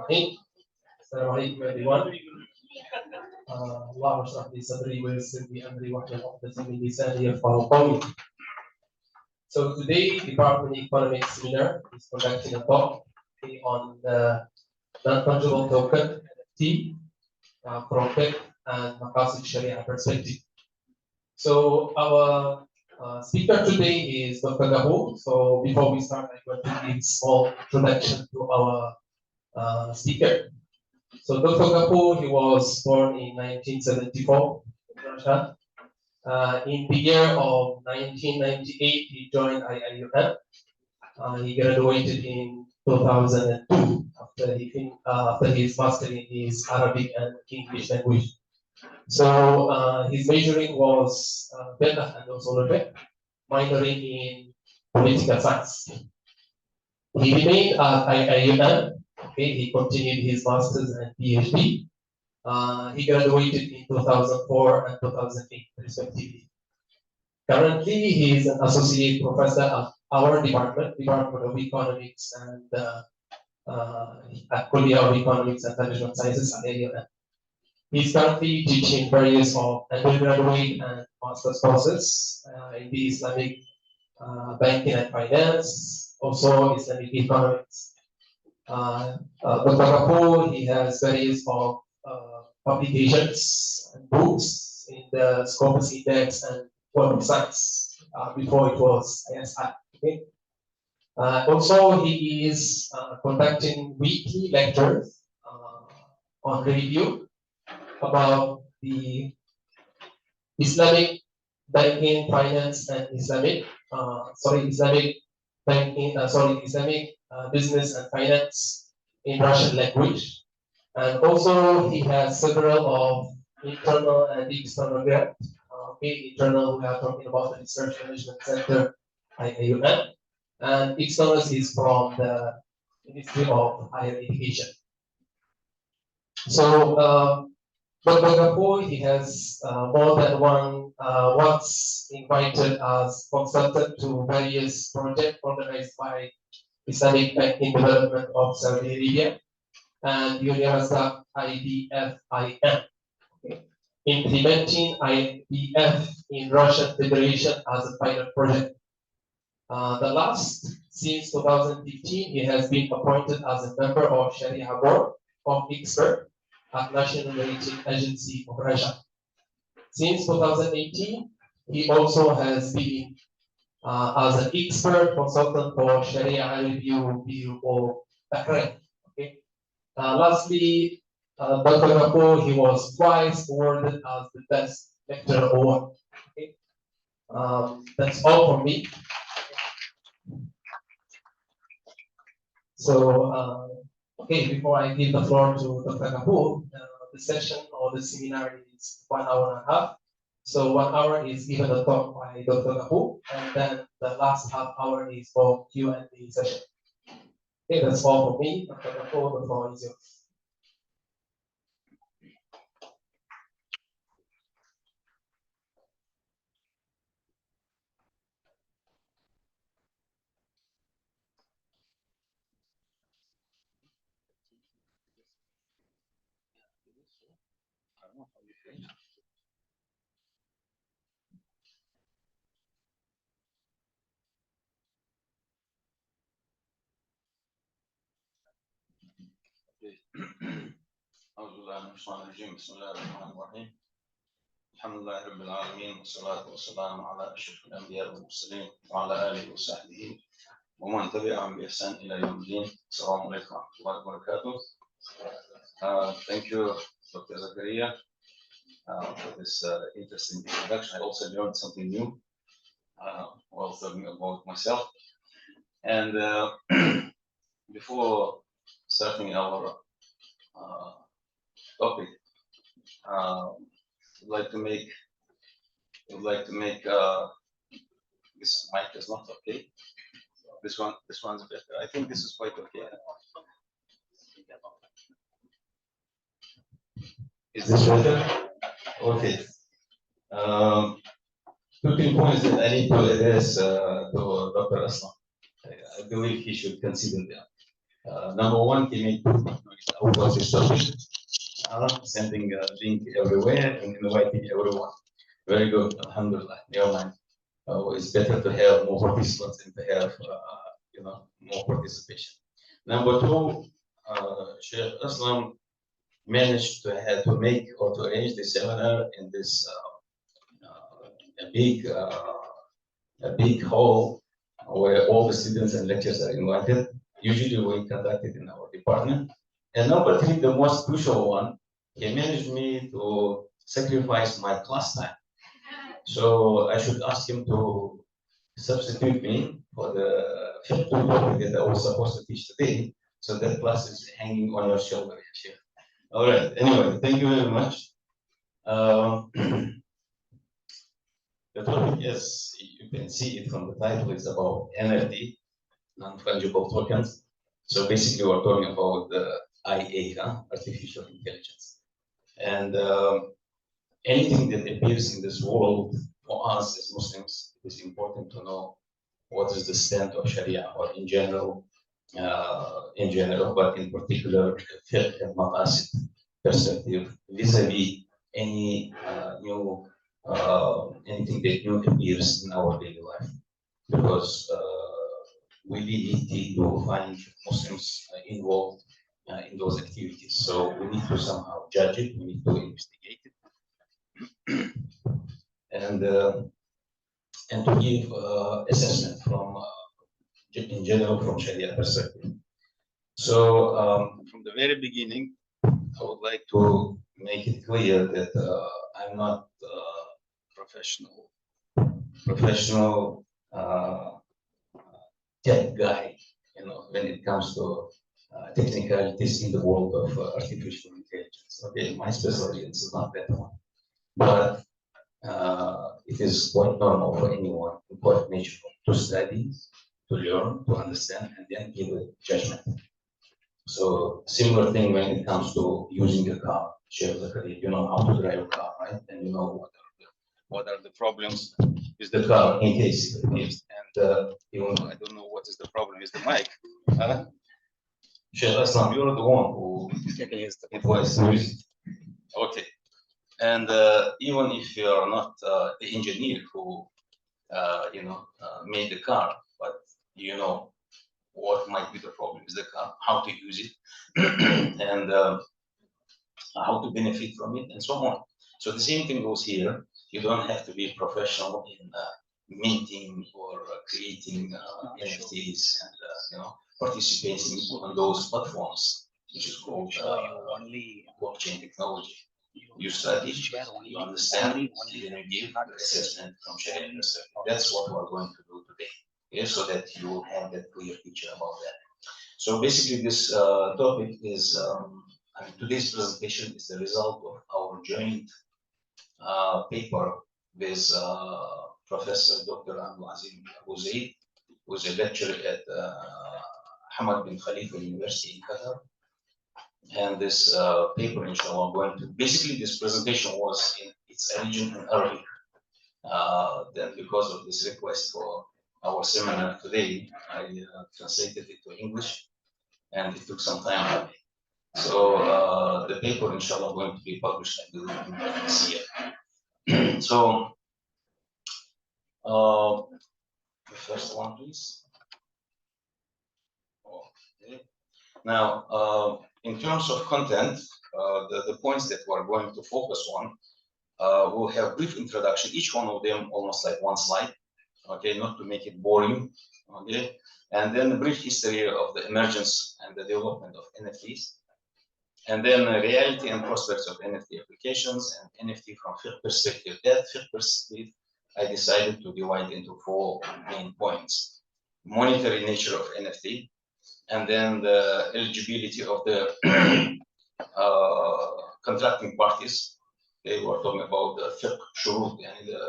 Bismillahirrahmanirrahim. Assalamu alaikum everyone. Allah اشرح لي صدري ويسر لي امري واحلل عقدة من لساني يفقهوا قولي. So today, Department of Economics seminar is conducting a talk on the non-fungible token NFT from Fiqh and Maqasid Sharia perspective. So our speaker today is Dr. Gapur. So before we start, I'm going to give a small introduction to our speaker. So Dr. Gapur, he was born in 1974 in Russia. In the year of 1998, he joined IIUM. He graduated in 2002 after his master in his Arabic and English language. So his majoring was Fiqh and also Arabic, minoring in political science. He remained at IIUM. Okay, he continued his master's and PhD. He graduated in 2004 and 2008, respectively. Currently, he is an associate professor at our Department of Economics and at College of Economics and Management Sciences at IIUM. He's currently teaching various of undergraduate and master's courses in the Islamic banking and finance, also Islamic economics. Dr. Gapur, he has various of publications and books in the Scopus Index and websites before it was ISI. Okay? Also, he is conducting weekly lectures on radio about the Islamic banking, finance, and Islamic banking, Islamic business and finance in Russian language. And also, he has several of internal and external grants. Internal, we are talking about the Research Management Center, IIUM, and external is from the Ministry of Higher Education. So, Dr. Gapur, he has more than once invited as consultant to various projects organized by Islamic Banking Development of Saudi Arabia and University IBFIM, implementing IBF in Russian Federation as a pilot project. The last, since 2015, he has been appointed as a member of Sharia Board of Experts at National Rating Agency of Russia. Since 2018, he also has been as an expert consultant for Sharia Review Bureau of Bahrain. Okay. Lastly, Dr. Gapur, he was twice awarded as the Best Lecturer Award. Okay. That's all from me. So, okay, before I give the floor to Dr. Gapur, the session or the seminar is 1 hour and a half. So 1 hour is given a talk by Dr. Gapur, and then the last half hour is for Q&A session. Okay, that's all for me. Dr. Gapur, the floor is yours. أعوذ بالله من الشيطان الرجيم بسم الله الرحمن الرحيم الحمد لله رب العالمين والصلاة والسلام على أشرف الأنبياء والمرسلين وعلى آله وصحبه ومن تبعهم بإحسان إلى يوم الدين. السلام عليكم ورحمة الله وبركاته. Thank you, Dr. Zakaria, for this interesting introduction. I also learned something new while talking about myself. And before starting our topic, I'd like to make this mic is not okay. This one's better. I think this is quite okay. Is this better? Okay. 2 points that I need to address to Dr. Aslam. I believe he should consider them. Number one, he made about this topic, sending a link everywhere and inviting everyone. Very good, alhamdulillah. Never mind. It's better to have more participants and to have more participation. Number two, Sheikh Islam managed to make or to arrange the seminar in this a big hall where all the students and lecturers are invited. Usually we conduct it in our department. And number three, the most crucial one, he managed me to sacrifice my class time. So I should ask him to substitute me for the fifth topic that I was supposed to teach today. So that class is hanging on your shoulder, Sheikh. All right. Anyway, thank you very much. The topic, as you can see it from the title, is about NFT, non-fungible tokens. So basically, we're talking about the IA, artificial intelligence, and anything that appears in this world for us as Muslims, it is important to know what is the stand of Sharia, or in general, but in particular, Fiqh and Maqasid perspective vis-a-vis any new anything that new appears in our daily life, because we need to find Muslims involved in those activities. So we need to somehow judge it, we need to investigate it, and to give assessment from in general from Sharia perspective. So from the very beginning, I would like to make it clear that I'm not professional tech guy, when it comes to technicalities in the world of artificial intelligence. Okay, my specialty is not that one, but it is quite normal for anyone, quite natural to study, to learn, to understand, and then give a judgment. So similar thing when it comes to using a car. You know how to drive a car, right? And you know what are the problems with the car in case it appears. And even though I don't know what is the problem with the mic. Sheikh Aslam, you're the one who advised music. Okay. And even if you're not the engineer who made the car, but you know what might be the problem with the car, how to use it, and how to benefit from it, and so on. So the same thing goes here. You don't have to be professional in minting or creating NFTs and participating on those platforms, which is called blockchain technology. You study, you understand, and then you give assessment from Sharia perspective. That's what we're going to do today, so that you will have that clear picture about that. So basically, this topic is, today's presentation is the result of our joint paper with Professor Dr. Oziev, who is a lecturer at Hamad bin Khalifa University in Qatar. And this paper, inshallah, I'm going to, basically this presentation was in its origin in Arabic. Then because of this request for our seminar today, I translated it to English, and it took some time for me. So the paper, inshallah, going to be published, I believe, this year. So the first one, please. Okay. Now, in terms of content, the points that we're going to focus on, we'll have brief introduction, each one of them almost like one slide, okay, not to make it boring, okay, and then a brief history of the emergence and the development of NFTs, and then reality and prospects of NFT applications and NFT from Fiqh perspective. That Fiqh perspective, I decided to divide into 4 main points: monetary nature of NFT, and then the eligibility of the contracting parties. They were talking about the Fiqh shurut and the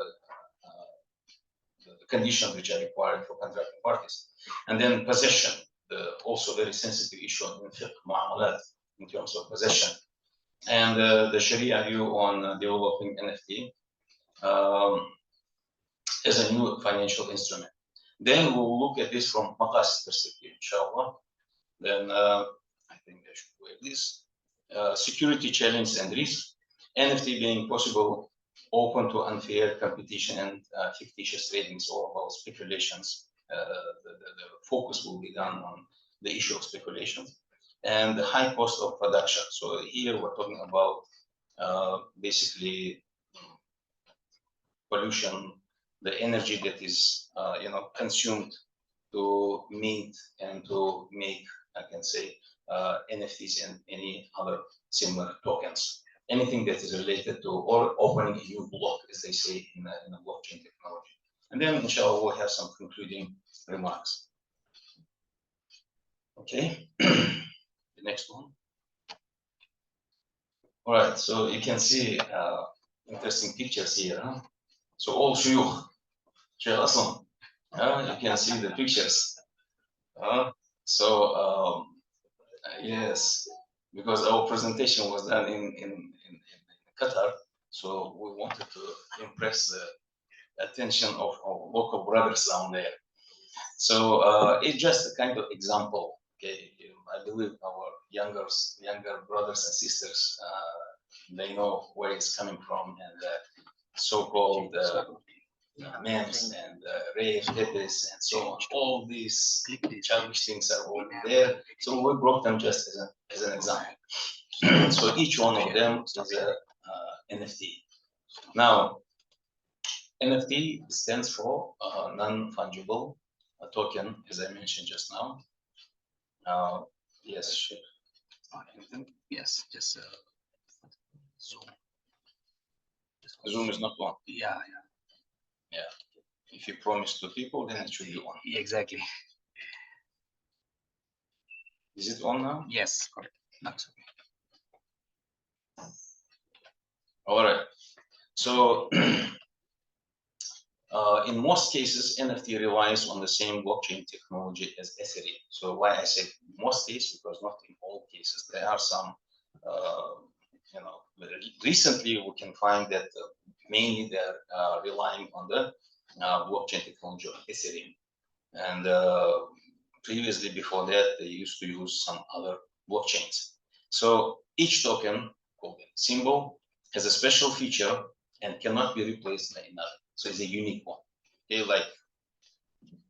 conditions which are required for contracting parties. And then possession, also very sensitive issue in Fiqh Muamalat in terms of possession. And the Sharia view on developing NFT as a new financial instrument. Then we'll look at this from Maqasid perspective, inshallah. Then I think I should wear this. Security challenge and risk. NFT being possible, open to unfair competition and fictitious tradings or about speculations. The focus will be done on the issue of speculations and the high cost of production. So here we're talking about basically pollution, the energy that is consumed to mint and to make, I can say, NFTs and any other similar tokens. Anything that is related to or opening a new block, as they say in the blockchain technology. And then, inshallah, we'll have some concluding remarks. Okay, the next one. All right, so you can see interesting pictures here. Huh? So all shuyukh, Sheikh Aslam, you can see the pictures. Yes, because our presentation was done in Qatar, so we wanted to impress the attention of our local brothers down there. So it's just a kind of example. Okay, I believe our younger brothers and sisters, they know where it's coming from, and so-called memes and rave hippies and so on. All these childish things are over there. So we brought them just as an example. So each one of them is a NFT. Now, NFT stands for non-fungible token, as I mentioned just now. Yes, sure. Yes, just Zoom. Zoom is not one. Yeah. If you promise to people, then it should be on. Exactly. Is it on now? Yes, correct. That's okay. All right. So in most cases, NFT relies on the same blockchain technology as Ethereum. So why I say most cases, because not in all cases. There are some, recently we can find that mainly they're relying on the blockchain technology of Ethereum. And previously, before that, they used to use some other blockchains. So each token, called a symbol, has a special feature and cannot be replaced by another. So it's a unique one. Okay, like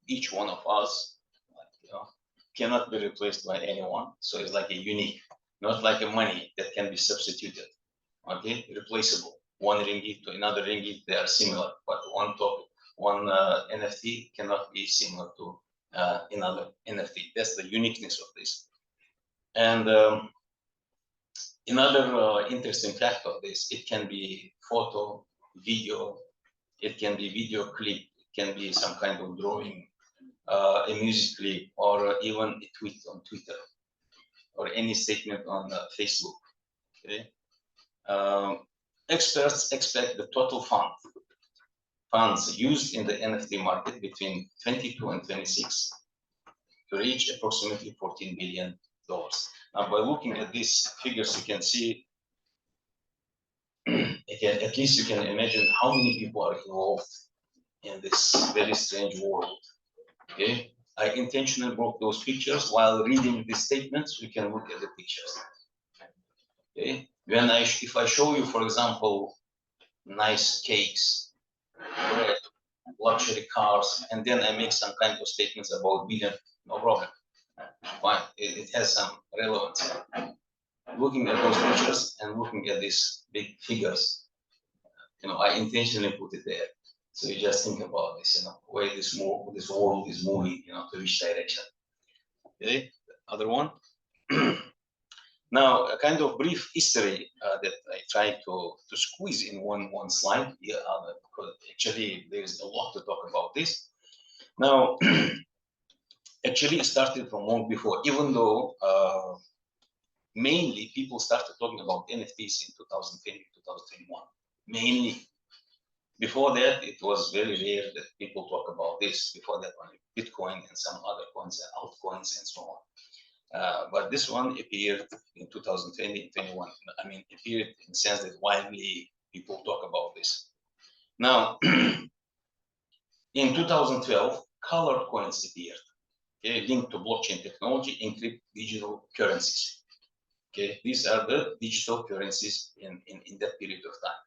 each one of us, cannot be replaced by anyone. So it's like a unique, not like a money that can be substituted. Okay, replaceable. One ringgit to another ringgit, they are similar, but one token, one NFT cannot be similar to another NFT. That's the uniqueness of this. And another interesting fact of this, it can be photo, video, it can be video clip, it can be some kind of drawing, a music clip, or even a tweet on Twitter, or any statement on Facebook. Okay. Experts expect the total funds used in the NFT market between 22 and 26 to reach approximately $14 billion. Now, by looking at these figures, you can see, again, at least you can imagine how many people are involved in this very strange world. Okay, I intentionally broke those pictures. While reading the statements, we can look at the pictures. Okay, if I show you, for example, nice cakes, bread, luxury cars, and then I make some kind of statements about billion, no problem. Fine, it has some relevance. Looking at those pictures and looking at these big figures, I intentionally put it there. So you just think about this, where this world is moving, to which direction. Okay, other one. Now, a kind of brief history that I tried to squeeze in one slide. Yeah, because actually there's a lot to talk about this. Now, actually it started from long before, even though mainly people started talking about NFTs in 2020, 2021. Mainly. Before that, it was very rare that people talk about this. Before that, only Bitcoin and some other coins and altcoins and so on. But this one appeared in 2020 and 21. I mean, appeared in the sense that widely people talk about this. Now, in 2012, colored coins appeared. okay, linked to blockchain technology, encrypt digital currencies. Okay, these are the digital currencies in that period of time.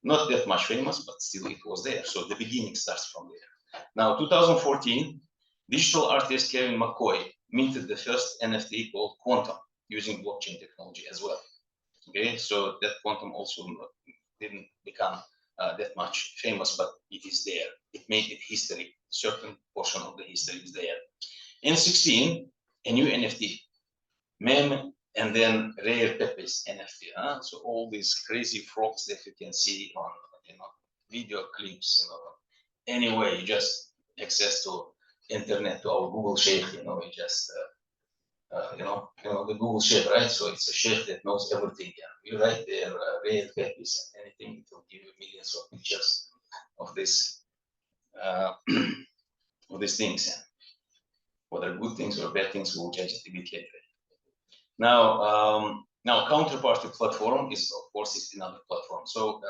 Not that much famous, but still it was there. So the beginning starts from there. Now, 2014, digital artist Kevin McCoy minted the first NFT called Quantum using blockchain technology as well. Okay, so that Quantum also didn't become that much famous, but it is there. It made it history. Certain portion of the history is there. In 16, a new NFT, meme, and then rare pepes NFT. So all these crazy frogs that you can see on video clips, anyway, just access to internet, to our Google Sheikh, we just the Google Sheikh, right? So it's a Sheikh that knows everything. You write there rare pepes and anything, it will give you millions of pictures of this of these things. Whether good things or bad things, we'll judge it a bit later. Now, counterparty platform is, of course, is another platform. So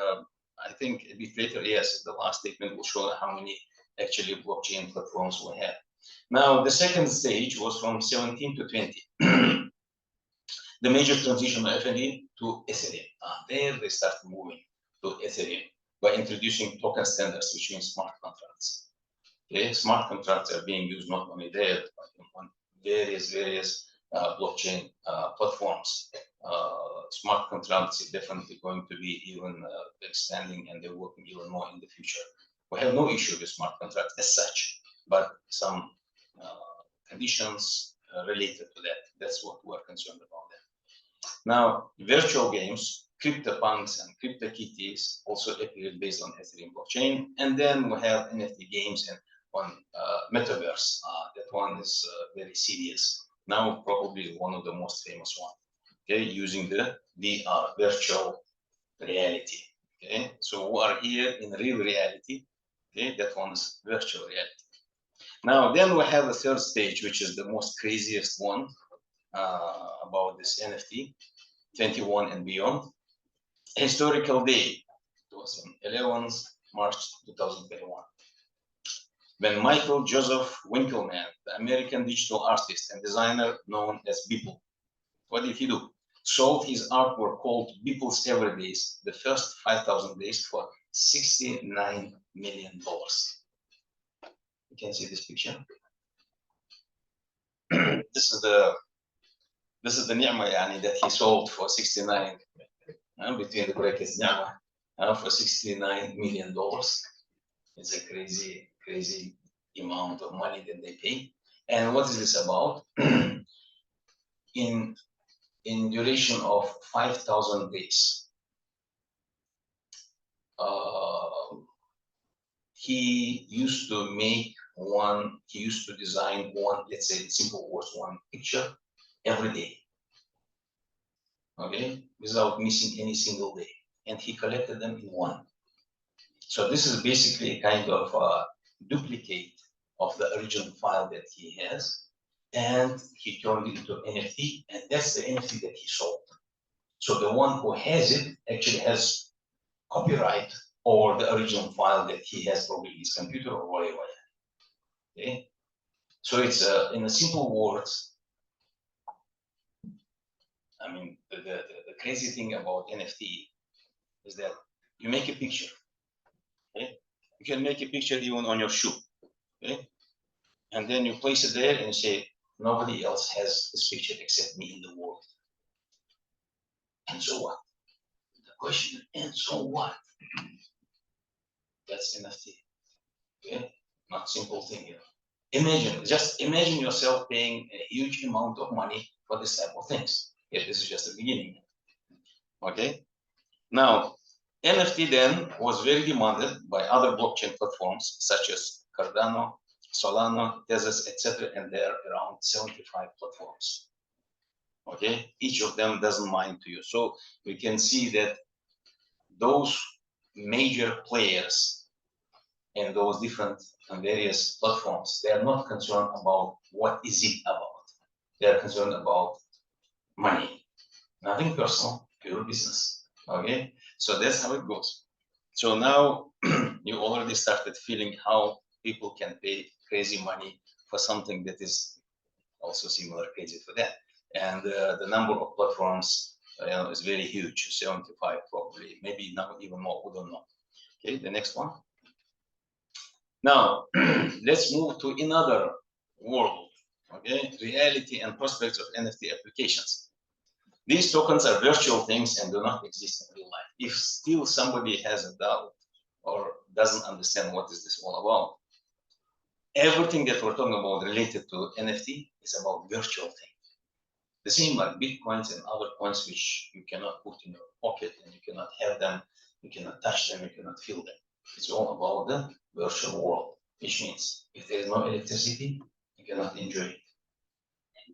I think a bit later, yes, the last statement will show how many actually blockchain platforms we have. Now, the second stage was from 17 to 20. The major transition of FND to Ethereum. There they start moving to Ethereum by introducing token standards, which means smart contracts. Okay, smart contracts are being used not only there, but on various blockchain platforms. Smart contracts are definitely going to be even expanding, and they're working even more in the future. We have no issue with smart contracts as such, but some conditions related to that. That's what we're concerned about. Now, virtual games, CryptoPunks and CryptoKitties also appeared based on Ethereum blockchain. And then we have NFT games and on Metaverse. That one is very serious. Now, probably one of the most famous ones. Okay, using the VR, virtual reality. Okay, so we are here in real reality. Okay, that one is virtual reality. Now, then we have a third stage, which is the most craziest one about this NFT, 21 and beyond. Historical day. It was on 11th March 2021. When Michael Joseph Winkelmann, the American digital artist and designer known as Beeple, what did he do? Sold his artwork called Beeple's Everydays, the first 5,000 days, for $69 million. You can see this picture. This is the ni'mah that he sold for 69 between the brackets ni'mah for $69 million. It's a crazy amount of money that they pay. And what is this about? In duration of 5,000 days, he used to design one, let's say simple words, one picture every day, okay, without missing any single day. And he collected them in one. So this is basically a kind of duplicate of the original file that he has, and he turned it into NFT, and that's the NFT that he sold. So the one who has it actually has copyright or the original file that he has probably his computer or whatever. Okay, so it's in a simple words. I mean, the crazy thing about NFT is that you make a picture. Okay, you can make a picture even on your shoe. Okay, and then you place it there and you say, nobody else has this picture except me in the world. And so what? The question, and so what? That's NFT. Okay, not simple thing here. Just imagine yourself paying a huge amount of money for this type of things. Yeah, this is just the beginning. Okay. Now, NFT then was very demanded by other blockchain platforms such as Cardano, Solana, Tezos, etc., and there are around 75 platforms. Okay, each of them doesn't mind to you. So we can see that those major players in those different and various platforms, they are not concerned about what is it about. They are concerned about money, nothing personal, pure business. Okay, so that's how it goes. So now you already started feeling how people can pay crazy money for something that is also similar crazy for that. And the number of platforms is very huge, 75 probably, maybe now even more, we don't know. Okay, the next one. Now, let's move to another world, okay? Reality and prospects of NFT applications. These tokens are virtual things and do not exist in real life. If still somebody has a doubt or doesn't understand what is this all about, everything that we're talking about related to NFT is about virtual things. The same like Bitcoins and other coins which you cannot put in your pocket and you cannot have them, you cannot touch them, you cannot feel them. It's all about the virtual world, which means if there is no electricity, you cannot enjoy it.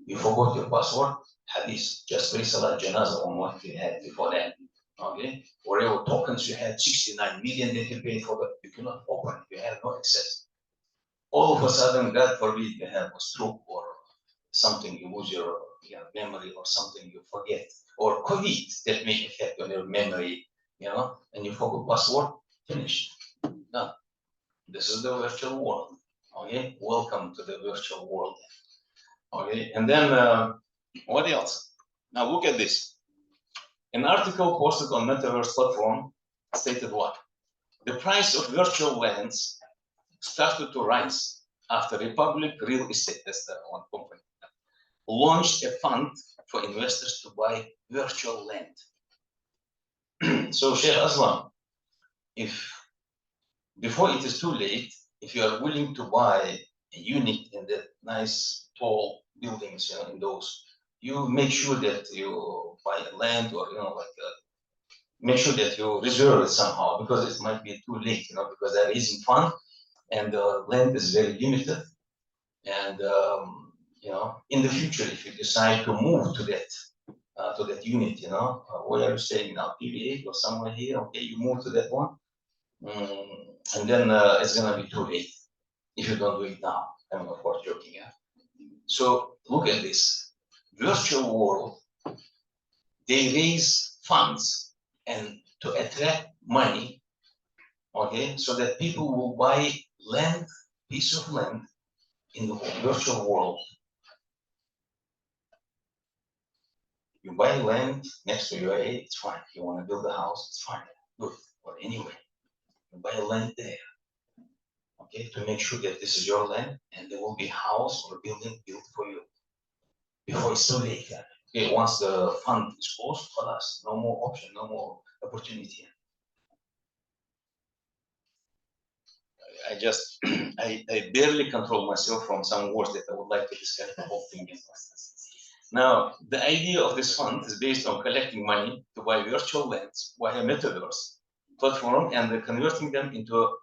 You forgot your password, hadith, just pray salat janazah on what you had before that. Okay? Whatever tokens you had, 69 million that you paid for, that you cannot open it, you have no access. All of a sudden, God forbid, you have a stroke or something, you lose your memory or something you forget, or COVID that may affect on your memory, and you forgot password, finished. Done. This is the virtual world. Okay, welcome to the virtual world. Okay, and then what else? Now look at this. An article posted on Metaverse platform stated what? The price of virtual lands started to rise after Republic Real Estate, that's the one company, launched a fund for investors to buy virtual land. So Sheikh Aslam, if before it is too late, if you are willing to buy a unit in the nice tall buildings, in those, you make sure that you buy land or make sure that you reserve it somehow, because it might be too late, because they're raising fund and the land is very limited. And in the future, if you decide to move to that unit, where are you staying now, PBA or somewhere here? Okay, you move to that one, and then it's gonna be too late if you don't do it now. I'm of course joking, yeah. So look at this virtual world. They raise funds and to attract money, okay, so that people will buy land, piece of land in the virtual world. You buy land next to your area, it's fine. You want to build a house, it's fine, good. But anyway, you buy land there, okay, to make sure that this is your land and there will be a house or a building built for you before it's too late. Okay, once the fund is closed, for us, no more option, no more opportunity. I barely control myself from some words that I would like to describe the whole thing in. Now, the idea of this fund is based on collecting money to buy virtual lands via metaverse platform and converting them into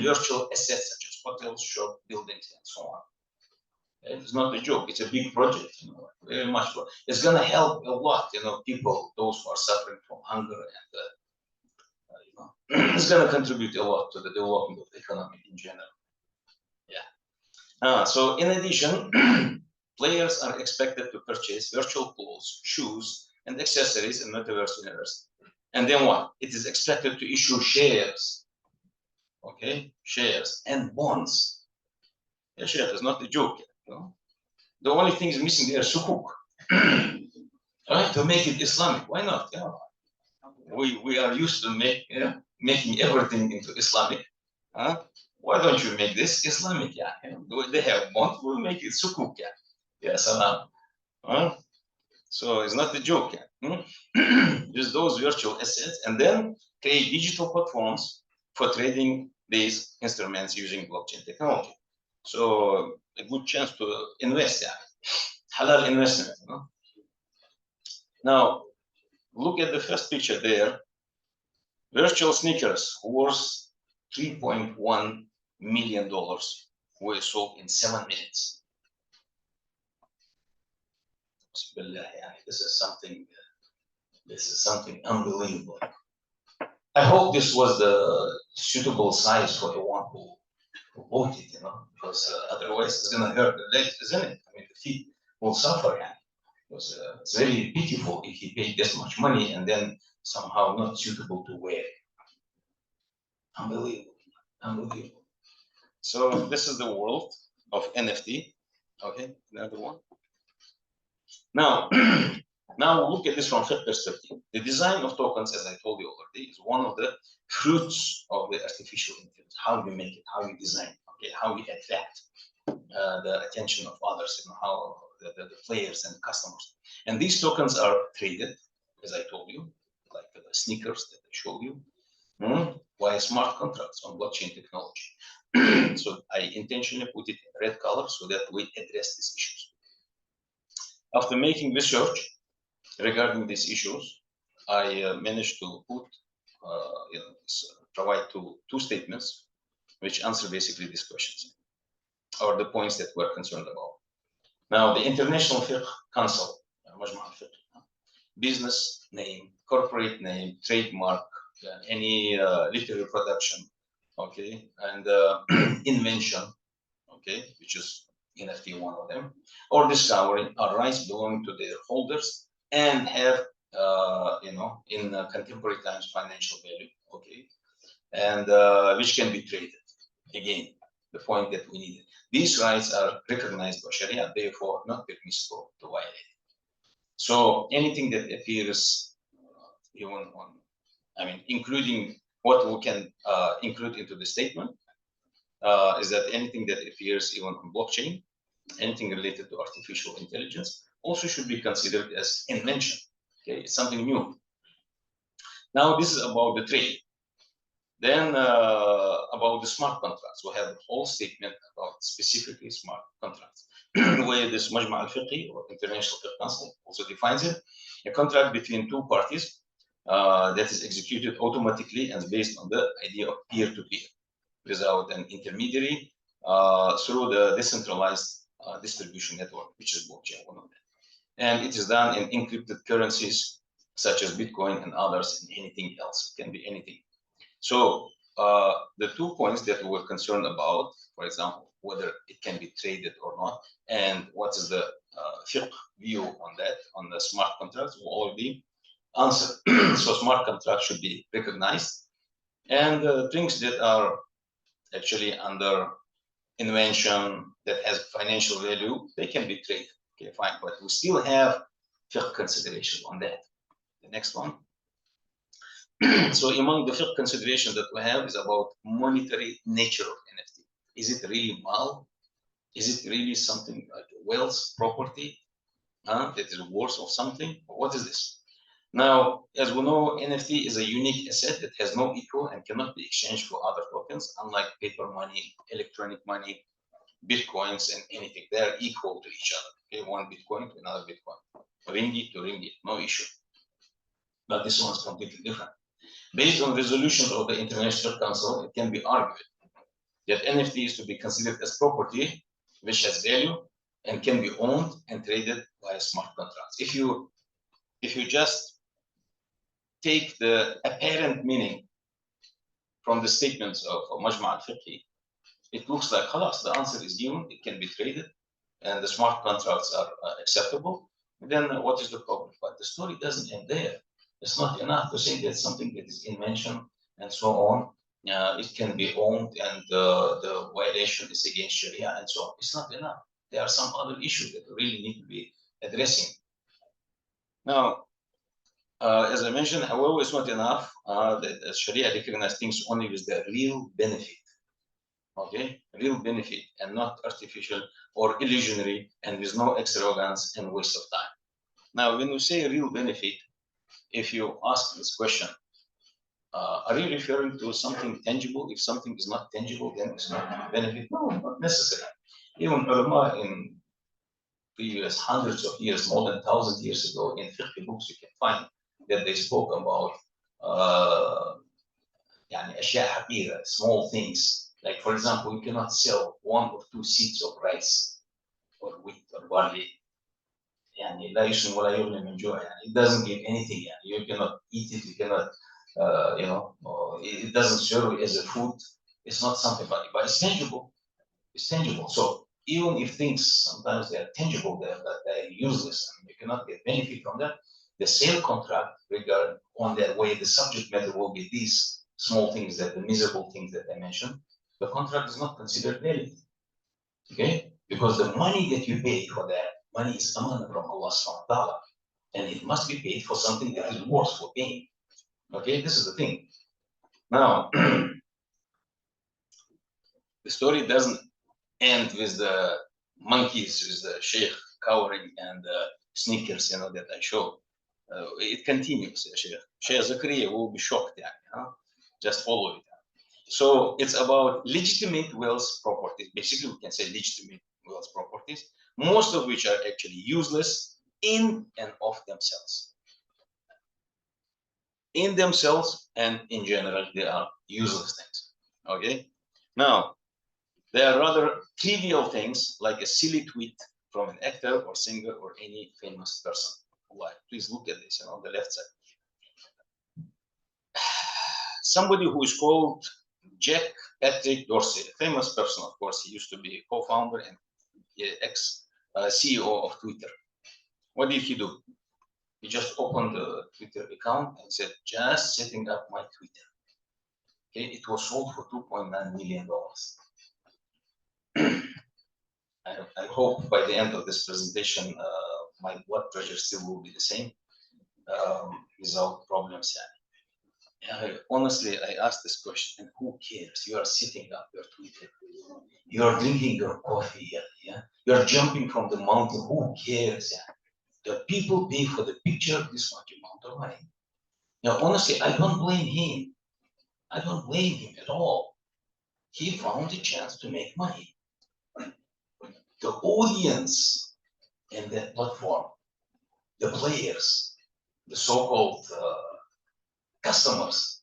virtual assets such as hotels, shop, buildings, and so on. It's not a joke. It's a big project, very much. It's going to help a lot, people, those who are suffering from hunger, and it's going to contribute a lot to the development of the economy in general. Yeah. So in addition, players are expected to purchase virtual clothes, shoes, and accessories in Metaverse universe. And then what? It is expected to issue shares. Okay, shares and bonds. Yeah, shares is not a joke. The only thing is missing there is sukuk. Right? To make it Islamic. Why not? Yeah. We are used to making everything into Islamic. Why don't you make this Islamic? Yeah. They have bonds, we'll make it sukuk. Yeah, salam. So it's not a joke. Use those virtual assets and then create digital platforms for trading these instruments using blockchain technology. So a good chance to invest, halal investment. Now, look at the first picture there. Virtual sneakers worth $3.1 million were sold in 7 minutes. This is something unbelievable. I hope this was the suitable size for the one who bought it, because otherwise it's going to hurt the legs, isn't it? I mean, the feet will suffer. Because it's very pitiful if he paid this much money and then somehow not suitable to wear. Unbelievable, unbelievable. So this is the world of NFT. Okay, another one. Now, now look at this from Fiqh perspective. The design of tokens, as I told you already, is one of the fruits of the artificial intelligence. How you make it, how you design it, okay, how you attract the attention of others, you know, how the players and customers. And these tokens are traded, as I told you, like the sneakers that I showed you, via smart contracts on blockchain technology. So I intentionally put it in red color so that we address these issues. After making research regarding these issues, I managed to put, provide two statements which answer basically these questions or the points that we're concerned about. Now, the International Fiqh Council, business name, corporate name, trademark, any literary production, okay, and invention, okay, which is NFT, one of them, or discovery are rights belonging to their holders and have, in contemporary times, financial value, okay, and which can be traded. Again, the point that we needed. These rights are recognized by Sharia, therefore not permissible to violate. So anything that appears, even on, including what we can include into the statement, is that anything that appears even on blockchain, anything related to artificial intelligence, also should be considered as invention. Okay, it's something new. Now this is about the trade. Then about the smart contracts, we have a whole statement about specifically smart contracts, where this Majma' al-Fiqhi or International Fiqh Council also defines it, a contract between two parties that is executed automatically and based on the idea of peer-to-peer, without an intermediary, through the decentralized distribution network, which is blockchain, one of them. And it is done in encrypted currencies such as Bitcoin and others, and anything else. It can be anything. So the 2 points that we were concerned about, for example, whether it can be traded or not, and what is the fiqh view on that, on the smart contracts, will all be answered. So smart contracts should be recognized, and things that are actually under invention that has financial value, they can be traded. Okay, fine, but we still have fiqh consideration on that. The next one. So among the fiqh considerations that we have is about monetary nature of NFT. Is it really mal? Is it really something like wealth, property, that is worth of something? What is this? Now, as we know, NFT is a unique asset that has no equal and cannot be exchanged for other tokens, unlike paper money, electronic money, Bitcoins, and anything. They are equal to each other. Okay, one Bitcoin to another Bitcoin. Ringgit to ringgit, no issue. But this one is completely different. Based on resolutions of the International Council, it can be argued that NFT is to be considered as property which has value and can be owned and traded by smart contracts. If you just take the apparent meaning from the statements of Majma' al-Fiqhi, it looks like, khalas, the answer is given, it can be traded, and the smart contracts are acceptable. Then what is the problem? But the story doesn't end there. It's not enough to say that something that is invention and so on, it can be owned and the violation is against Sharia and so on. It's not enough. There are some other issues that we really need to be addressing. Now, as I mentioned, however, it's not enough that Sharia recognizes things only with the real benefit. Okay, real benefit and not artificial or illusionary and with no extravagance and waste of time. Now, when we say real benefit, if you ask this question, are you referring to something tangible? If something is not tangible, then it's not benefit. No, not necessarily. Even ulama in previous hundreds of years, more than 1,000 years ago, in fiqh books, you can find that they spoke about أشياء حقيرة, small things. Like, for example, you cannot sell 1 or 2 seeds of rice or wheat or barley. لا يشرب ولا يغني من جوع. It doesn't give anything. You cannot eat it. You cannot, it doesn't serve as a food. It's not something, but it's tangible. It's tangible. So even if things sometimes they are tangible, but they are useless and you cannot get benefit from them, the sale contract regard on that way, the subject matter will be these small things, that the miserable things that I mentioned. The contract is not considered valid. Okay, because the money that you pay for that money is amana from Allah subhanahu wa ta'ala, and it must be paid for something that is worth for paying. Okay, this is the thing. Now, the story doesn't end with the monkeys, with the sheikh cowering and sneakers, that I show. It continues. Sheikh Zakaria will be shocked. Just follow it. So it's about legitimate wealth properties. Basically, we can say legitimate wealth properties, most of which are actually useless in and of themselves. In themselves and in general, they are useless things. Okay. Now, there are rather trivial things like a silly tweet from an actor or singer or any famous person. Like, please look at this on the left side. Somebody who is called Jack Patrick Dorsey, a famous person, of course. He used to be co-founder and ex-CEO of Twitter. What did he do? He just opened the Twitter account and said, just setting up my Twitter. Okay, it was sold for $2.9 million. I hope by the end of this presentation, my blood pressure still will be the same without problems. Honestly, I asked this question, and who cares? You are setting up your Twitter. You are drinking your coffee here. You are jumping from the mountain. Who cares? The people pay for the picture this much amount of money. Now, honestly, I don't blame him. I don't blame him at all. He found a chance to make money. The audience in that platform, the players, the so-called customers,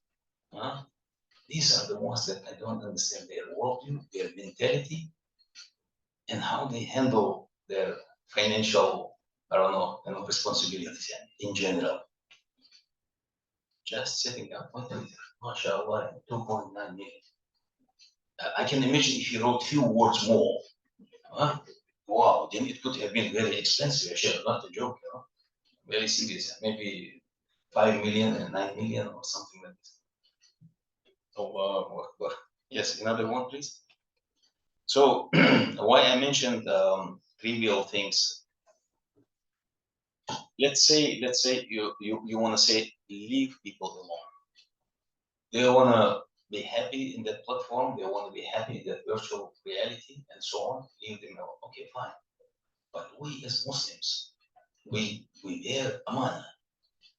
these are the ones that I don't understand their worldview, their mentality, and how they handle their financial, responsibilities in general. Just setting up my Twitter, mashallah, 2.9 million. I can imagine if he wrote few words more. Wow, then it could have been very expensive, actually, not a joke, very serious, maybe 5 million and 9 million or something like this. So, yes, another one, please. So, why I mentioned trivial things. Let's say you want to say leave people alone. They want to be happy in that platform. They want to be happy in that virtual reality and so on. Leave them alone. Okay, fine. But we as Muslims, we bear amana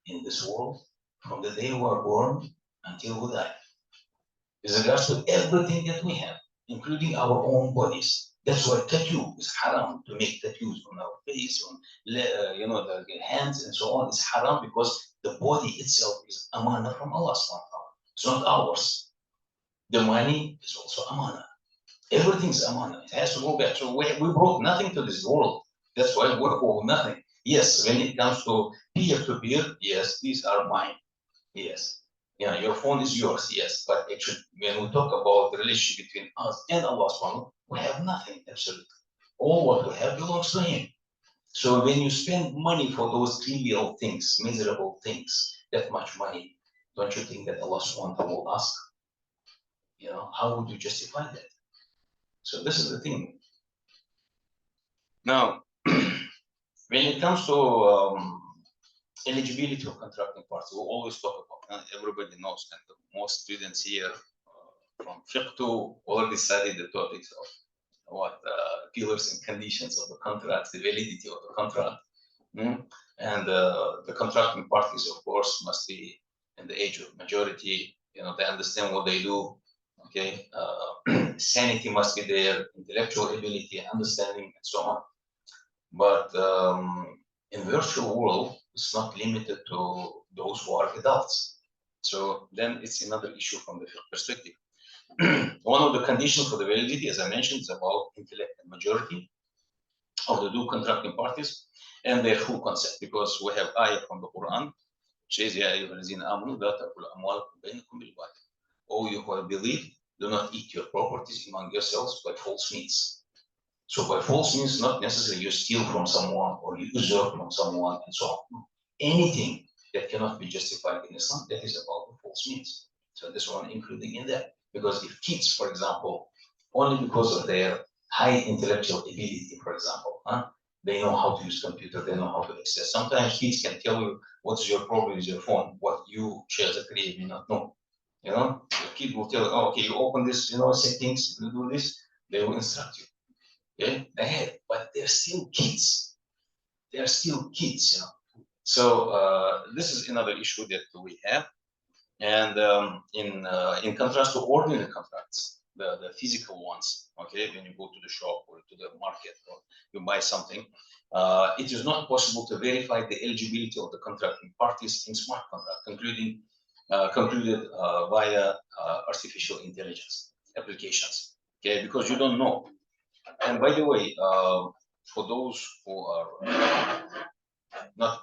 in this world from the day we are born until we die. With regards to everything that we have, including our own bodies. That's why tattoo is haram, to make tattoos on our face, on the hands and so on. It's haram because the body itself is amana from Allah subhanahu wa ta'ala. It's not ours. The money is also amana. Everything's amana. It has to go back. So we brought nothing to this world. That's why we owe nothing. Yes, when it comes to peer-to-peer, yes, these are mine. Yes. Your phone is yours, yes. But actually, when we talk about the relationship between us and Allah subhanahu, we have nothing, absolutely. All what we have belongs to Him. So when you spend money for those trivial things, miserable things, that much money, don't you think that Allah subhanahu will ask? How would you justify that? So this is the thing. Now, when it comes to eligibility of contracting parties, we always talk about, everybody knows, and most students here from Fiqh already studied the topics of what pillars and conditions of the contract, the validity of the contract. And the contracting parties, of course, must be in the age of majority. They understand what they do. Okay, sanity must be there, intellectual ability, understanding, and so on. But in virtual world, it's not limited to those who are adults. So then it's another issue from the perspective. One of the conditions for the validity, as I mentioned, is about intellect and majority of the two contracting parties and their full consent, because we have ayah from the Quran, says, Ya ayyuhallazina amanu la ta'kulu amwalakum bainakum bil batil. O you who have believed, do not eat your properties among yourselves by false means. So by false means, not necessarily you steal from someone or you usurp from someone and so on. Anything that cannot be justified in Islam, that is about the false means. So this one including in that. Because if kids, for example, only because of their high intellectual ability, for example. They know how to use computer, they know how to access. Sometimes kids can tell you what's your problem with your phone, what you, as a creator, may not know. You know, the kid will tell you, oh, okay, you open this, you know, settings, you do this, they will instruct you. Okay, they have, but they're still kids. They're still kids, you know. So this is another issue that we have. And in contrast to ordinary contracts, the physical ones, okay, when you go to the shop or to the market or you buy something, it is not possible to verify the eligibility of the contracting parties in smart contract, concluded via artificial intelligence applications, okay, because you don't know. And by the way, for those who are not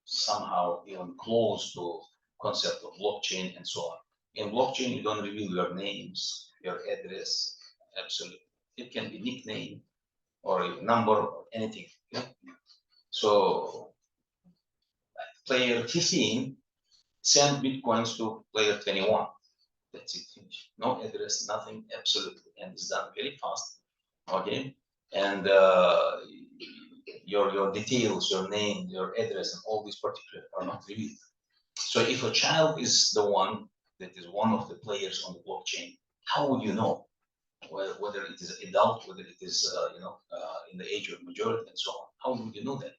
somehow even close to concept of blockchain and so on. In blockchain, you don't reveal your names, your address, absolutely. It can be nickname or a number or anything. Okay? So player 15 send bitcoins to player 21. That's it, finished. No address, nothing, absolutely. And it's done very fast. Okay. And your details, your name, your address, and all these particulars are not revealed. So if a child is the one that is one of the players on the blockchain, how would you know whether it is adult, whether it is in the age of majority and so on? How would you know that?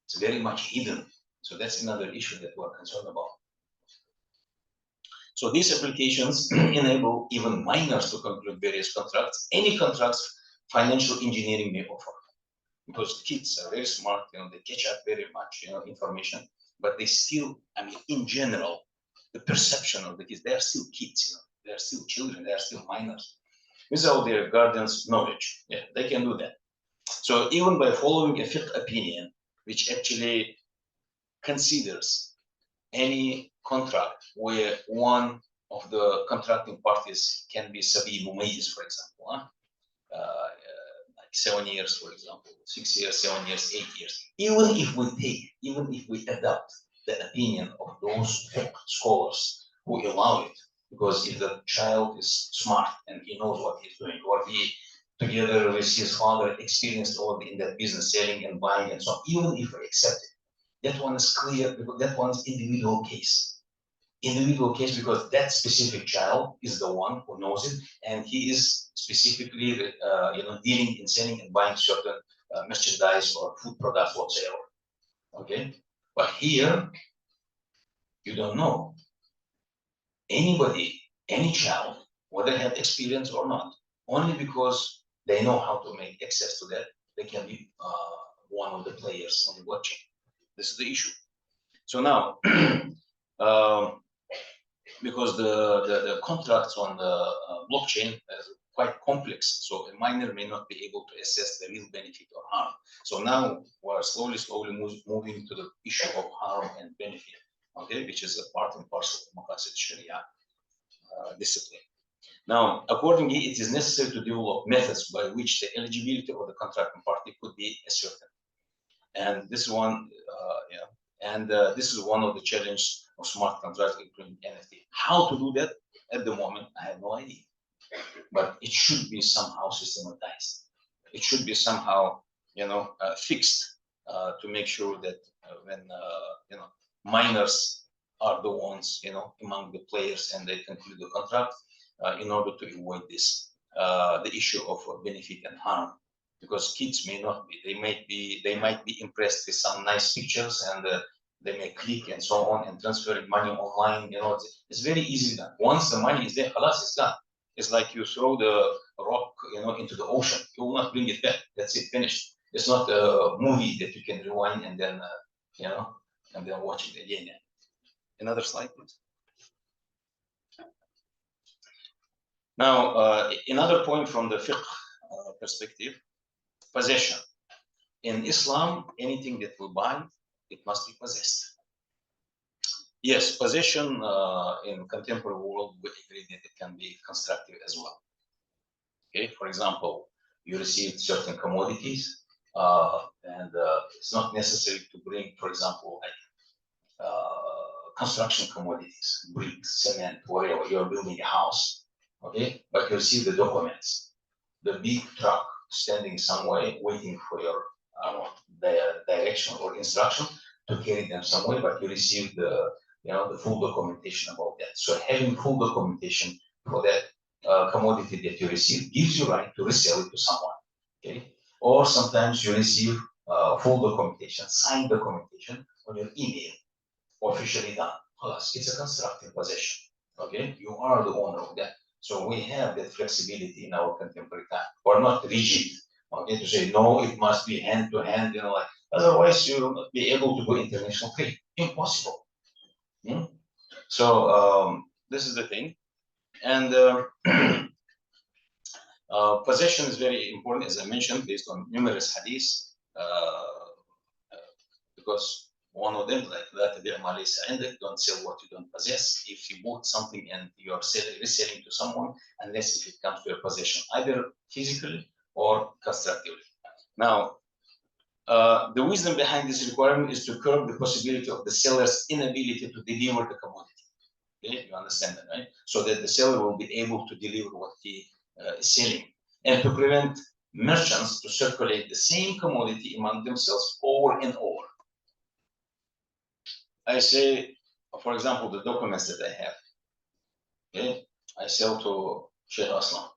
It's very much hidden. So that's another issue that we're concerned about. So these applications enable even minors to conclude various contracts, any contracts financial engineering may offer. Because kids are very smart, you know, they catch up very much, you know, information, but they still, I mean, in general, the perception of the kids, they are still kids, you know, they are still children, they are still minors. Without their guardians' knowledge, yeah, they can do that. So even by following a fiqh opinion, which actually considers any contract where one of the contracting parties can be sabi mumayyiz, for example, 7 years, for example, 6 years, 7 years, 8 years. Even if we adopt the opinion of those scholars who allow it, because if the child is smart and he knows what he's doing, or he, together with his father, experienced all in that business, selling and buying and so on, even if we accept it, that one is clear, because that one is individual case. Individual case, because that specific child is the one who knows it, and he is specifically dealing in selling and buying certain merchandise or food products whatsoever. Okay, but here you don't know. Anybody, any child, whether they have experience or not, only because they know how to make access to that, they can be one of the players on the blockchain. This is the issue. So now because the contracts on the blockchain is quite complex, so a miner may not be able to assess the real benefit or harm. So now we're slowly moving to the issue of harm and benefit, okay, which is a part and parcel of Maqasid Sharia discipline. Now, accordingly, it is necessary to develop methods by which the eligibility of the contracting party could be ascertained. And this one, this is one of the challenges of smart contracts, including NFT. How to do that at the moment, I have no idea. But it should be somehow systematized. It should be somehow, fixed to make sure that when minors are the ones, among the players, and they conclude the contract, in order to avoid this, the issue of benefit and harm. Because kids may not be, they might be impressed with some nice pictures, and they may click and so on and transfer money online. It's very easy done. Once the money is there, halas, it's done. It's like you throw the rock, into the ocean. You will not bring it back. That's it, finished. It's not a movie that you can rewind and then, and then watch it again. Another slide, please. Now, another point from the fiqh perspective, possession. In Islam, anything that we buy, it must be possessed. Yes, possession in contemporary world, we agree that it can be constructive as well. Okay, for example, you receive certain commodities, and it's not necessary to bring, for example, like construction commodities, bricks, cement, whatever. You're building a house, okay, but you receive the documents, the big truck, standing somewhere waiting for your direction or instruction to carry them somewhere, but you receive the the full documentation about that. So having full documentation for that commodity that you receive gives you right to resell it to someone. Okay, or sometimes you receive full documentation, signed documentation on your email, officially done. Plus, it's a constructive possession. Okay, you are the owner of that. So we have that flexibility in our contemporary time. We're not rigid. Okay, to say no, it must be hand to hand. Like otherwise you will not be able to do international trade. Impossible. So this is the thing, and possession is very important, as I mentioned, based on numerous hadiths, because one of them, like that, don't sell what you don't possess. If you bought something and you are reselling to someone, unless if it comes to your possession, either physically or constructively. Now, the wisdom behind this requirement is to curb the possibility of the seller's inability to deliver the commodity. Okay, you understand that, right? So that the seller will be able to deliver what he is selling, and to prevent merchants to circulate the same commodity among themselves over and over. I say, for example, the documents that I have. Okay, I sell to Sheikh Aslam.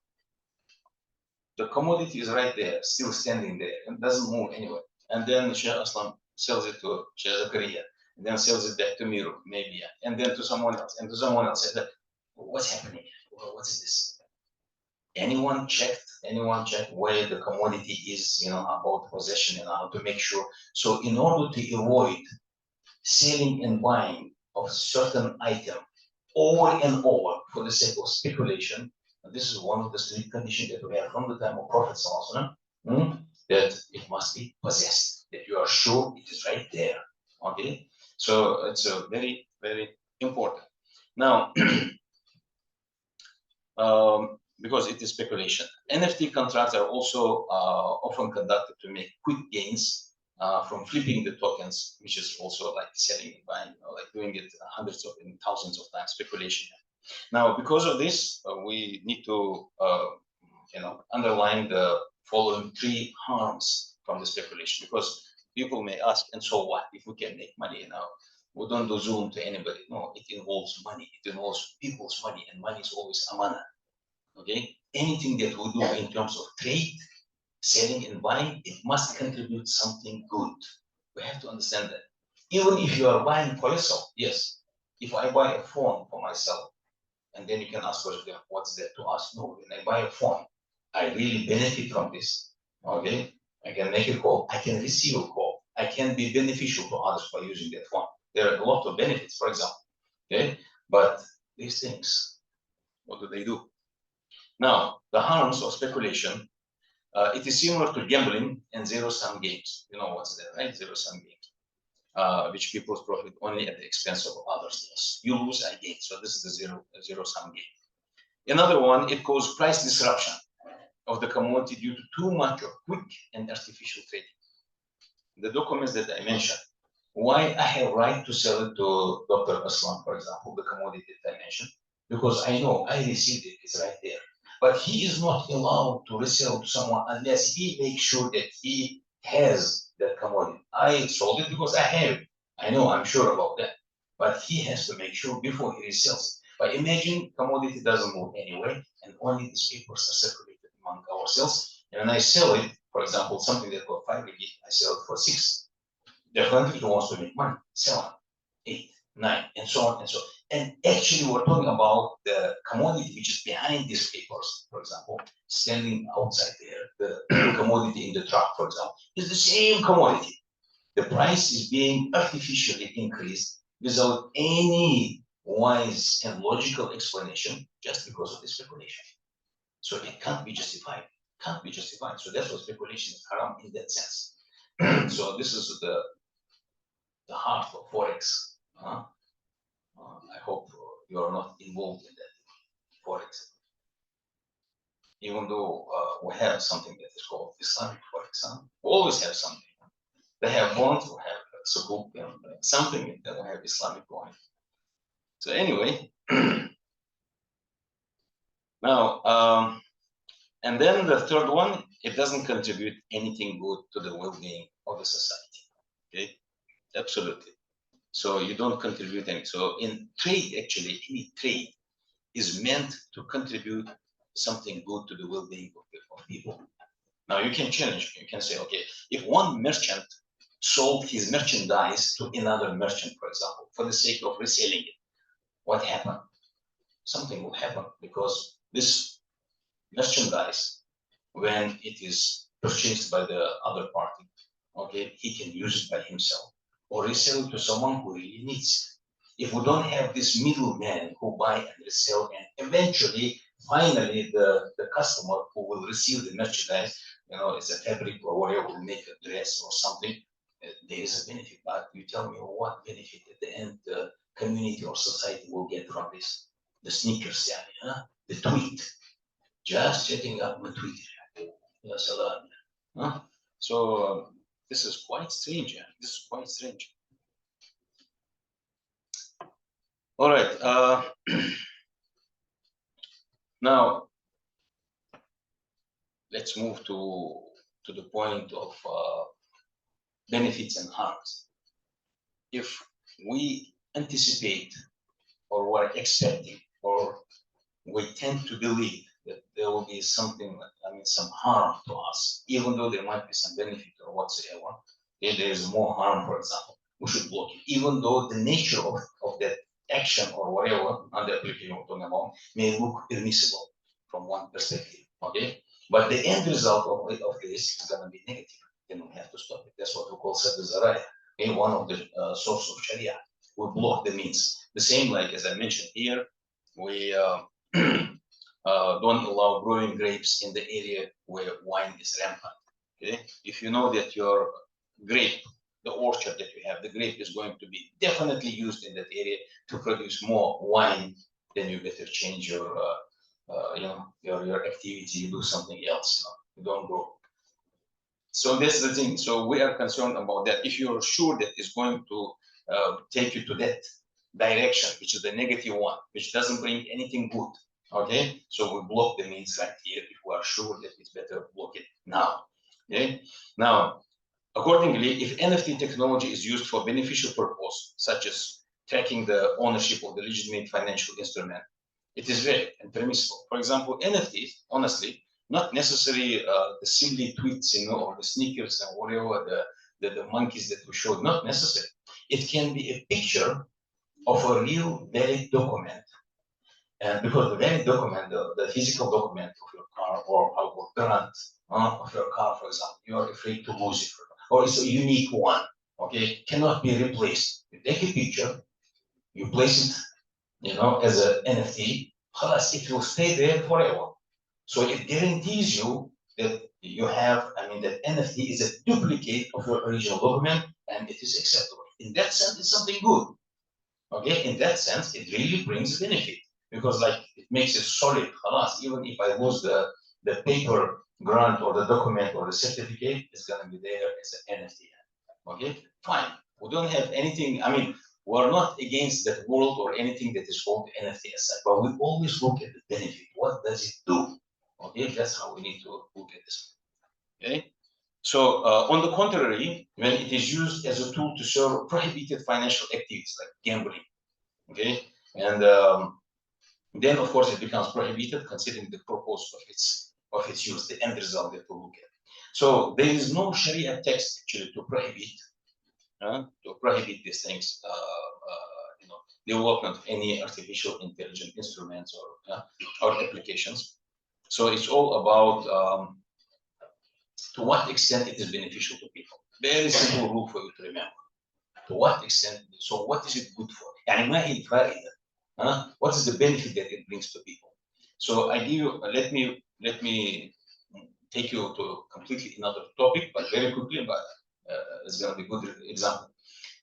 The commodity is right there, still standing there, and doesn't move anywhere. And then Sheikh Aslam sells it to Sheikh Zakaria, and then sells it back to Miro, maybe, and then to someone else, and to someone else. And then, what's happening? What is this? Anyone checked where the commodity is, about possession, and how to make sure. So in order to avoid selling and buying of certain item over and over for the sake of speculation, and this is one of the strict conditions that we have from the time of Prophet that it must be possessed, that you are sure it is right there. Okay, so it's a very, very important. Now, because it is speculation, NFT contracts are also often conducted to make quick gains from flipping the tokens, which is also like selling and buying, like doing it hundreds of and thousands of times, speculation. Now, because of this, we need to underline the following 3 harms from the speculation, because people may ask, and so what if we can make money now? We don't do Zoom to anybody. No, it involves money. It involves people's money, and money is always amana. Okay, anything that we do in terms of trade, selling and buying, it must contribute something good. We have to understand that. Even if you are buying for yourself, yes. If I buy a phone for myself, and then you can ask yourself, what's that to us? No, when I buy a phone, I really benefit from this. Okay, I can make a call, I can receive a call, I can be beneficial to others by using that phone. There are a lot of benefits, for example. Okay, but these things, what do they do? Now, the harms of speculation, it is similar to gambling and zero-sum games. You know what's that, right? Zero-sum games, which people profit only at the expense of others' loss. You lose, I gain. So this is the zero-sum game. Another one, it causes price disruption of the commodity due to too much of quick and artificial trading. The documents that I mentioned, why I have right to sell it to Dr. Aslam, for example, the commodity that I mentioned, because I know I received it, it's right there. But he is not allowed to resell to someone unless he makes sure that he has that commodity. I sold it because I have it. I know, I'm sure about that. But he has to make sure before he resells it. But imagine commodity doesn't move anyway, and only these papers are circulated among ourselves. And when I sell it, for example, something that got 5 ringgit, I sell it for 6. Definitely he wants to make money, 7, 8, 9, and so on and so on. And actually, we're talking about the commodity which is behind these papers, for example, standing outside there, the commodity in the truck, for example, is the same commodity. The price is being artificially increased without any wise and logical explanation, just because of the speculation. So it can't be justified. Can't be justified. So that's what speculation is haram in that sense. So this is the heart of Forex. I hope you are not involved in that Forex. Even though we have something that is called Islamic Forex. We always have something. They have bonds, we have sukuk, something, and then we have Islamic coin. So anyway, now, and then the third one, it doesn't contribute anything good to the well-being of the society. Okay, absolutely. So you don't contribute anything. So in trade, actually, any trade is meant to contribute something good to the well-being of people. Now you can challenge, you can say, okay, if one merchant sold his merchandise to another merchant, for example, for the sake of reselling it, what happened? Something will happen, because this merchandise, when it is purchased by the other party, okay, he can use it by himself or resell it to someone who really needs it. If we don't have this middleman who buy and resell, and eventually, finally, the customer who will receive the merchandise, it's a fabric or whatever, will make a dress or something, there is a benefit. But you tell me what benefit at the end the community or society will get from this? The sneakers, the tweet, just setting up my tweet. So this is quite strange. This is quite strange. All right. Now let's move to the point of benefits and harms. If we anticipate or we're expecting, or we tend to believe that there will be something, some harm to us, even though there might be some benefit or whatsoever, if there is more harm, for example, we should block it, even though the nature of that action or whatever under application we're talking about may look permissible from one perspective, okay? But the end result of this is going to be negative. Then we have to stop it. That's what we call Sadd al-Zara'i, okay? One of the sources of Sharia. We block the means. The same, like as I mentioned here, we don't allow growing grapes in the area where wine is rampant. Okay, if you know that your grape, the orchard that you have, the grape is going to be definitely used in that area to produce more wine, then you better change your your activity. You do something else. You don't grow. So that's the thing. So we are concerned about that. If you're sure that it's going to take you to that direction, which is the negative one, which doesn't bring anything good. Okay, so we block the means right here if we are sure that it's better block it now. Okay, now accordingly, if NFT technology is used for beneficial purpose, such as tracking the ownership of the legitimate financial instrument, it is valid and permissible. For example, NFTs, honestly, not necessarily the silly tweets, or the sneakers and whatever, the monkeys that we showed, not necessary. It can be a picture of a real valid document. And because the valid document, the physical document of your car or grant of your car, for example, you are afraid to lose it, or it's a unique one, okay, cannot be replaced. You take a picture, you place it, as an NFT, plus it will stay there forever. So it guarantees you that you have, that NFT is a duplicate of your original document, and it is acceptable. In that sense, it's something good. Okay, in that sense, it really brings benefit, because it makes it solid. Even if I lose the paper grant or the document or the certificate, it's gonna be there as an NFT. Okay, fine. We don't have anything. We're not against that world or anything that is called NFT aside, but we always look at the benefit. What does it do? Okay, that's how we need to look at this. Okay. So, on the contrary, when it is used as a tool to serve prohibited financial activities like gambling, okay, and then of course it becomes prohibited considering the purpose of its use, the end result that we look at. So there is no Sharia text actually to prohibit these things, development of any artificial intelligence instruments or applications. So it's all about to what extent it is beneficial to people. Very simple rule for you to remember. To what extent? So what is it good for? What is the benefit that it brings to people? So I give you. Let me take you to completely another topic, but very quickly. But it's going to be a good example.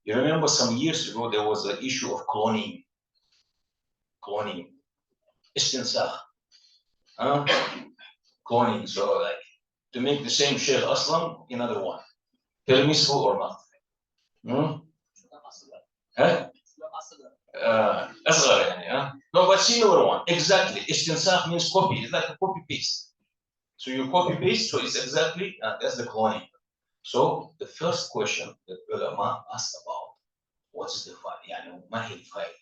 You remember some years ago there was an issue of cloning. Istinsakh. Cloning. So to make the same Sheikh Aslam, another one. Permissible or not? أصغر يعني. No, but similar one. Exactly. Istinsakh means copy. It's like a copy paste. So you copy paste, so it's exactly that's the cloning. So the first question that ulama asked about, what is the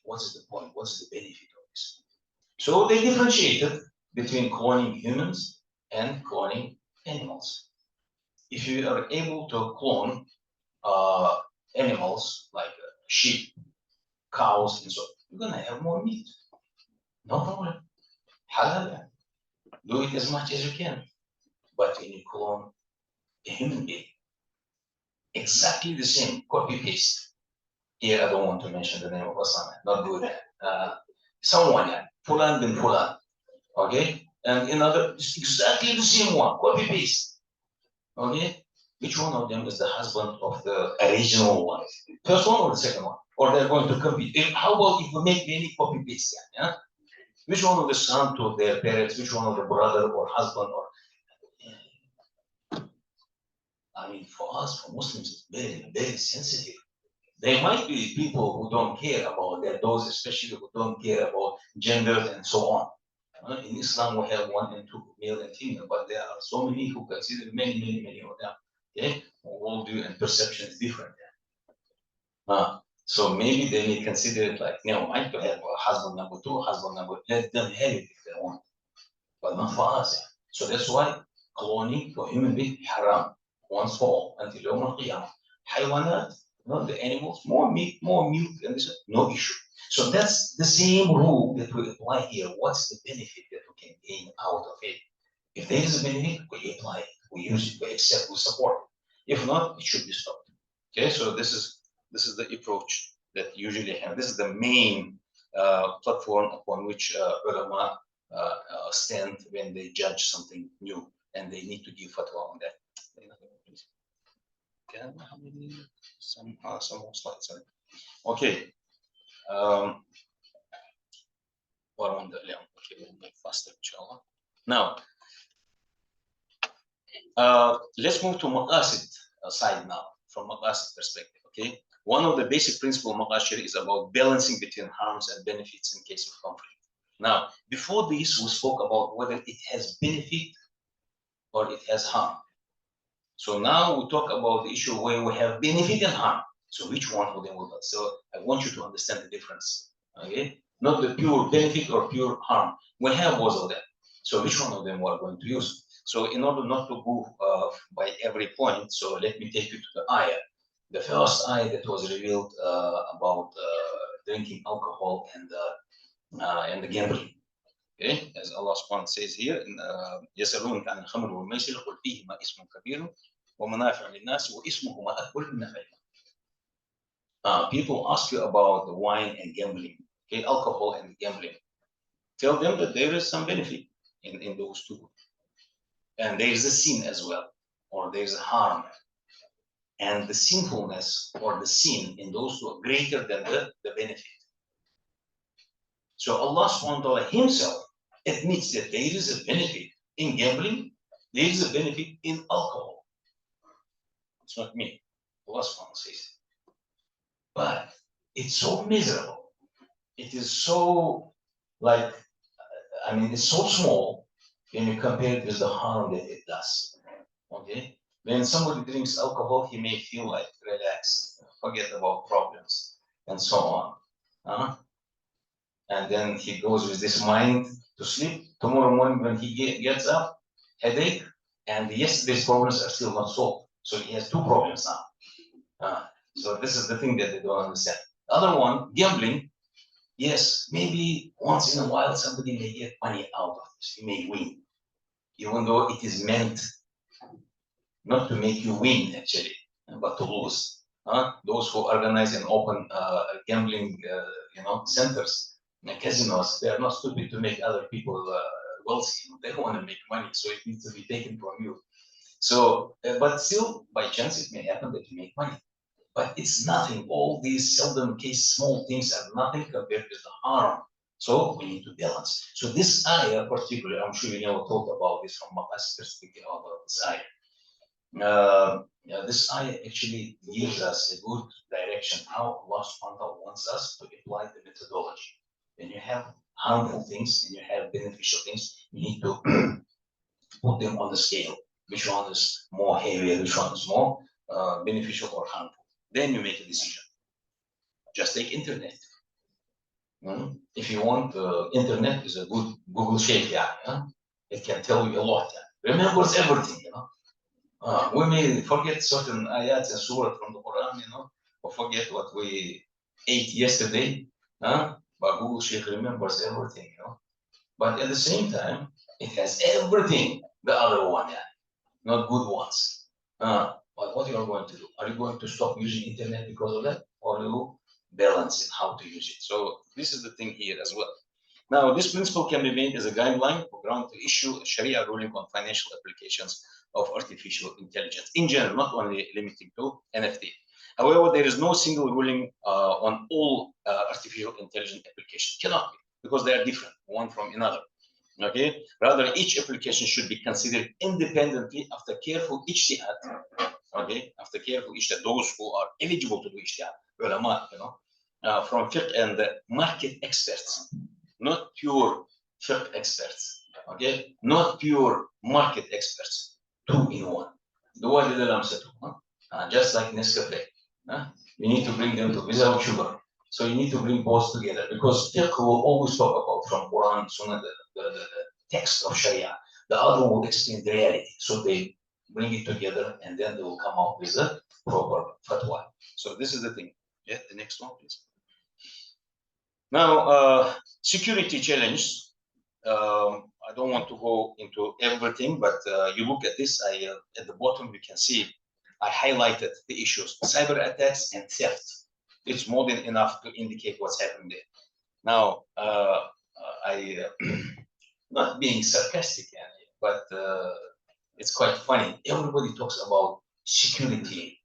what is the point, what is the benefit of this? So they differentiated between cloning humans and cloning animals. If you are able to clone animals like sheep, cows, and so on, you're gonna have more meat. No problem. Halal. Do it as much as you can. But when you clone a human being, exactly the same, copy paste. Here, I don't want to mention the name of Osama, not good. Someone, Fulan bin Fulan, okay? And another, it's exactly the same one, copy paste, okay? Which one of them is the husband of the original one? First one or the second one? Or they're going to compete? How about if we make many copy paste? Yeah? Which one of the son to their parents? Which one of the brother or husband or? I mean, for us, for Muslims, it's very, very sensitive. There might be people who don't care about their those especially who don't care about gender and so on. In Islam, we have one and two, male and female, but there are so many who consider many of them. Okay, worldview and perception is different. So maybe they may consider it like, mind to have a husband number two, husband number. Let them have it if they want, but not for us. So that's why cloning for human being haram once for all until Yawm al-Qiyamah. Haywanat, the animals, more meat, more milk, and this, no issue. So that's the same rule that we apply here. What's the benefit that we can gain out of it? If there is a benefit, we apply it, we use it, we accept, we support it. If not, it should be stopped. Okay, so this is the approach that usually have. This is the main platform upon which ulama stand when they judge something new and they need to give fatwa on that. How many? Some more slides. Sorry. Okay. Okay, we'll make faster, inshallah. Now, let's move to Maqasid side now, from Maqasid perspective. Okay. One of the basic principles of Maqasid is about balancing between harms and benefits in case of conflict. Now, before this, we spoke about whether it has benefit or it has harm. So now we talk about the issue where we have benefit and harm. So which one of them will be? So I want you to understand the difference. Okay, not the pure benefit or pure harm. We have both of them. So which one of them we are going to use? So in order not to go by every point, so let me take you to the ayah. The first ayah that was revealed about drinking alcohol and the gambling. Okay, as Allah subhanahu says here in يسألونك عن الخمر والميسر قل فيهما اسم كبير ومنافع للناس واسمهما أكبر من نفعهما. People ask you about the wine and gambling, okay, alcohol and gambling. Tell them that there is some benefit in those two. And there is a sin as well, or there is a harm. And the sinfulness or the sin in those two are greater than the benefit. So Allah subhanahu wa ta'ala himself admits that there is a benefit in gambling, there is a benefit in alcohol. It's not me. Allah subhanahu wa ta'ala says it. But it's so miserable. It is so it's so small when you compare it with the harm that it does. Okay? When somebody drinks alcohol, he may feel like relaxed, forget about problems, and so on. And then he goes with this mind to sleep. Tomorrow morning when he gets up, headache, and yesterday's problems are still not solved. So he has two problems now. So this is the thing that they don't understand. The other one, gambling, yes, maybe once in a while somebody may get money out of this. He may win, even though it is meant not to make you win actually, but to lose. Those who organize and open gambling, centers, casinos, they are not stupid to make other people wealthy. They want to make money, so it needs to be taken from you. So, but still, by chance, it may happen that you make money. But it's nothing. All these seldom case small things are nothing compared to the harm. So we need to balance. So this ayah, particularly, I'm sure you never thought about this from Maqasid perspective about this ayah. This ayah actually gives us a good direction how Allah subhanahu wa ta'ala wants us to apply the methodology. When you have harmful things and you have beneficial things, you need to put them on the scale. Which one is more heavier, which one is more beneficial or harmful. Then you make a decision. Just take internet. If you want, internet is a good Google shape, it can tell you a lot. Remembers everything, we may forget certain ayats and surah from the Quran, or forget what we ate yesterday, but Google Sheikh remembers everything, But at the same time, it has everything, the other one, not good ones. But what you are going to do? Are you going to stop using internet because of that, or you balance it, how to use it? So this is the thing here as well. Now, this principle can be made as a guideline for ground to issue a Sharia ruling on financial applications of artificial intelligence in general, not only limiting to NFT. However, there is no single ruling on all artificial intelligence applications. Cannot be, because they are different one from another. Okay. Rather, each application should be considered independently after careful ijtihad. Okay. After careful ijtihad, those who are eligible to do ijtihad, ulama, from fiqh and market experts, not pure fiqh experts. Okay. Not pure market experts. 2 in 1. Just like Nescafe. You need to bring them to without sugar. So you need to bring both together, because fiqh will always talk about from Quran, Sunnah, the text of Sharia. The other will explain the reality. So they bring it together and then they will come out with a proper fatwa. So this is the thing. Yeah, the next one, please. Now, security challenge. I don't want to go into everything, but you look at this, at the bottom, you can see I highlighted the issues, cyber attacks and theft. It's more than enough to indicate what's happening there. Now, not being sarcastic, but it's quite funny. Everybody talks about security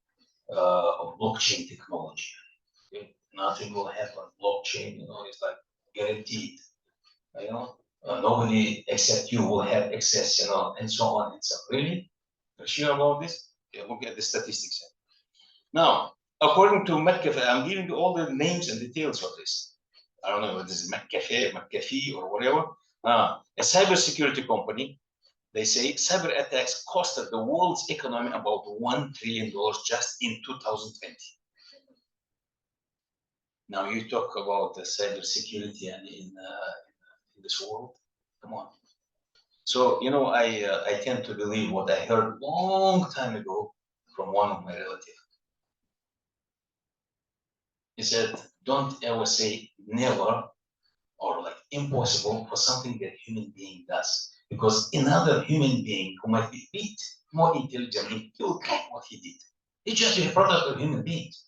of blockchain technology. Okay? Nothing will happen. Blockchain, it's like guaranteed. Nobody except you will have access, and so on and so on. Really? Are you sure about this? Okay, look at the statistics. Now, according to McAfee, I'm giving you all the names and details of this. I don't know whether this is McAfee or whatever. A cybersecurity company, they say cyber attacks costed the world's economy about $1 trillion just in 2020. Now you talk about the cybersecurity and in this world. Come on. So, I tend to believe what I heard long time ago from one of my relatives. He said, don't ever say never or like impossible for something that human being does. Because another human being who might be a bit more intelligent, he will crack what he did. It's just a product of human beings.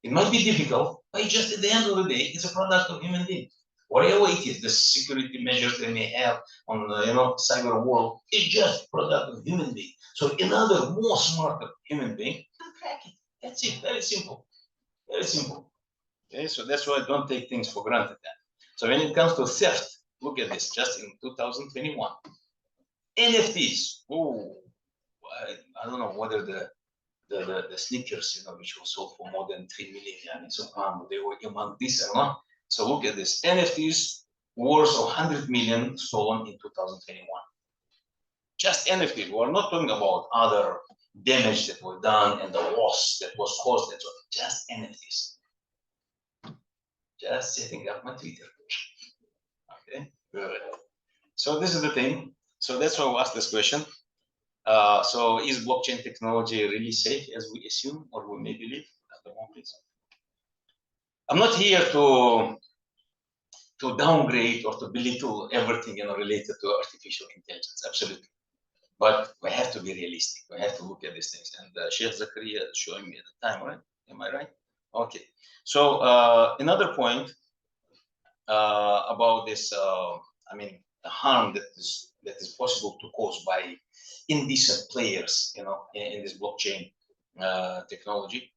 It might be difficult, but it's just at the end of the day, it's a product of human beings. Whatever it is, the security measures they may have on the cyber world, it's just a product of human being. So another more smarter human being can crack it. That's it. Very simple. Very simple. Okay, so that's why I don't take things for granted then. So when it comes to theft, look at this, just in 2021. NFTs. Oh, I don't know whether the sneakers, which were sold for more than 3 million, so they were among this or not. So look at this. NFTs worth of 100 million stolen in 2021. Just NFTs. We're not talking about other damage that were done and the loss that was caused. That's just NFTs. Just setting up my Twitter. Okay, good. So this is the thing. So that's why I asked this question. So is blockchain technology really safe as we assume or we may believe? I'm not here to downgrade or to belittle everything related to artificial intelligence. Absolutely. But we have to be realistic. We have to look at these things. And Sheikh Zakaria is showing me at the time, right? Am I right? Okay. So another point about this, the harm that is possible to cause by indecent players, in this blockchain technology,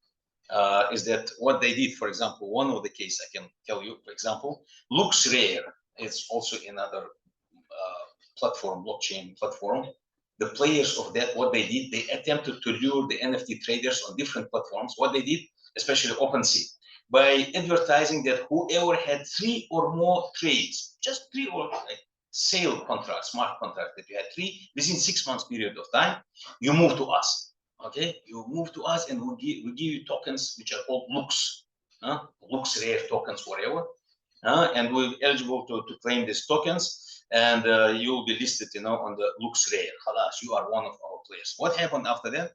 is that what they did. For example, one of the case I can tell you, for example, looks rare. It's also another platform, blockchain platform. The players of that, what they did, they attempted to lure the NFT traders on different platforms. What they did, especially OpenSea, by advertising that whoever had 3 or more trades, just 3 or sale contract, smart contract that you had 3, within 6 months period of time, you move to us. Okay, you move to us, and we give you tokens which are called looks, looks rare tokens, whatever, and we're eligible to claim these tokens, and you will be listed, on the looks rare. Khalas, you are one of our players. What happened after that?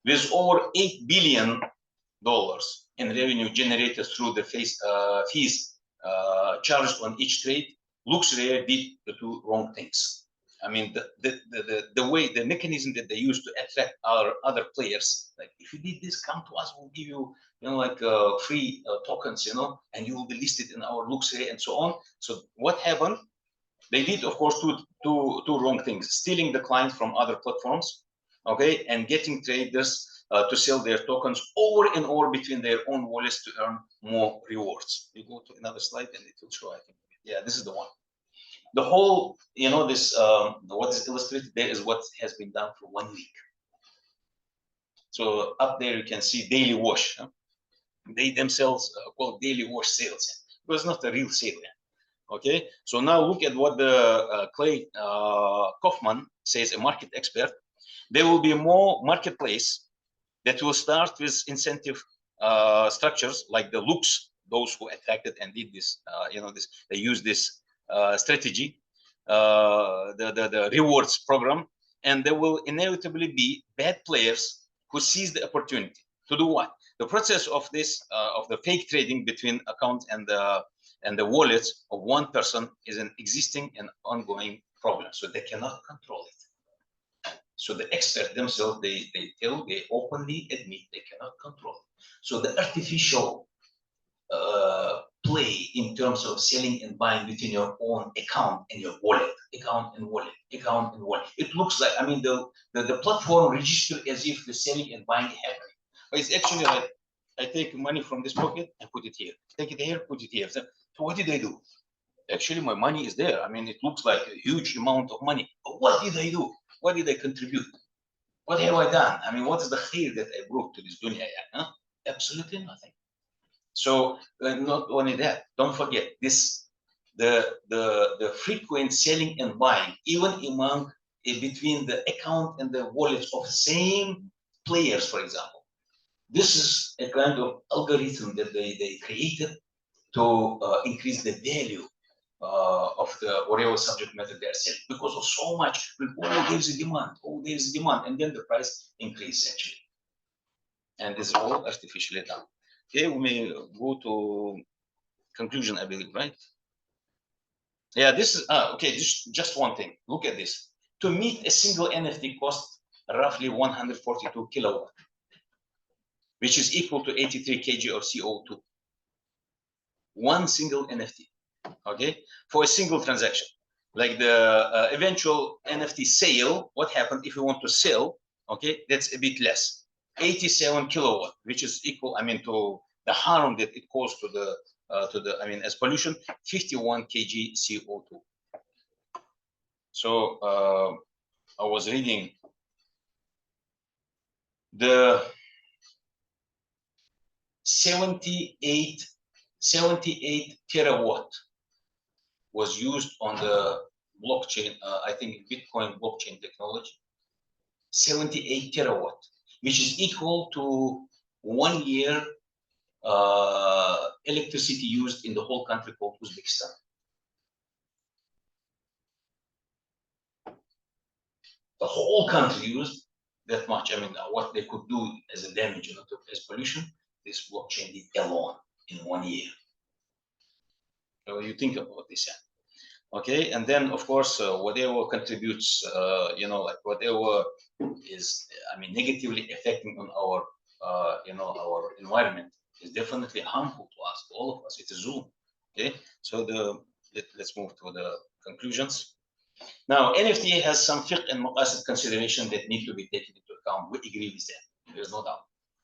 With over $8 billion in revenue generated through the fees charged on each trade, looks rare did the 2 wrong things. I mean, the way, the mechanism that they use to attract our other players, like, if you did this, come to us, we'll give you, free tokens, and you will be listed in our looks rare and so on. So what happened? They did, of course, two wrong things: stealing the client from other platforms, okay, and getting traders to sell their tokens over and over between their own wallets to earn more rewards. You go to another slide and it will show, I think. Yeah, this is the one. The whole, this, what is illustrated there is what has been done for 1 week. So up there you can see daily wash. They themselves call daily wash sales. It was not a real sale. Okay, so now look at what the Clay Kaufman says, a market expert. There will be more marketplace that will start with incentive structures like the looks, those who attracted and did this, they use this strategy, the rewards program, and there will inevitably be bad players who seize the opportunity to do what? The process of this, of the fake trading between accounts and the wallets of one person is an existing and ongoing problem, so they cannot control it. So the experts themselves, they openly admit they cannot control it. So the artificial play in terms of selling and buying within your own account and your wallet, account and wallet. It looks like, I mean, the platform registered as if the selling and buying happening, but it's actually like, I take money from this pocket and put it here. Take it here, put it here. So what did I do? Actually, my money is there. I mean, it looks like a huge amount of money. But what did I do? What did I contribute? What have I done? I mean, what is the khair that I brought to this dunya? Absolutely nothing. So not only that, don't forget this: the frequent selling and buying, even among between the account and the wallets of same players, for example. This is a kind of algorithm that they created to increase the value of the whatever subject matter they're selling, because of so much. There's a demand. There's a demand, and then the price increases actually. And this is all artificially done. Okay, we may go to conclusion, I believe, right? Yeah, this is okay. Just one thing. Look at this. To meet a single NFT costs roughly 142 kilowatt, which is equal to 83 kg of CO2. One single NFT, okay, for a single transaction. Like the eventual NFT sale, what happened if you want to sell? Okay, that's a bit less, 87 kilowatt, which is equal, I mean, to the harm that it caused to the, I mean, as pollution, 51 kg CO2. So I was reading the 78 terawatt was used on the blockchain, I think Bitcoin blockchain technology. 78 terawatt, which is equal to 1 year electricity used in the whole country called Uzbekistan. The whole country used that much. I mean, what they could do as a damage, as pollution, this blockchain did alone in 1 year. So you think about this, okay? And then, of course, whatever contributes, like whatever is, I mean, negatively affecting on our, our environment is definitely harmful to us, to all of us. It's a zoom, okay? So let's move to the conclusions. Now, NFT has some fiqh and maqasid consideration that need to be taken into account. We agree with that. There's no doubt.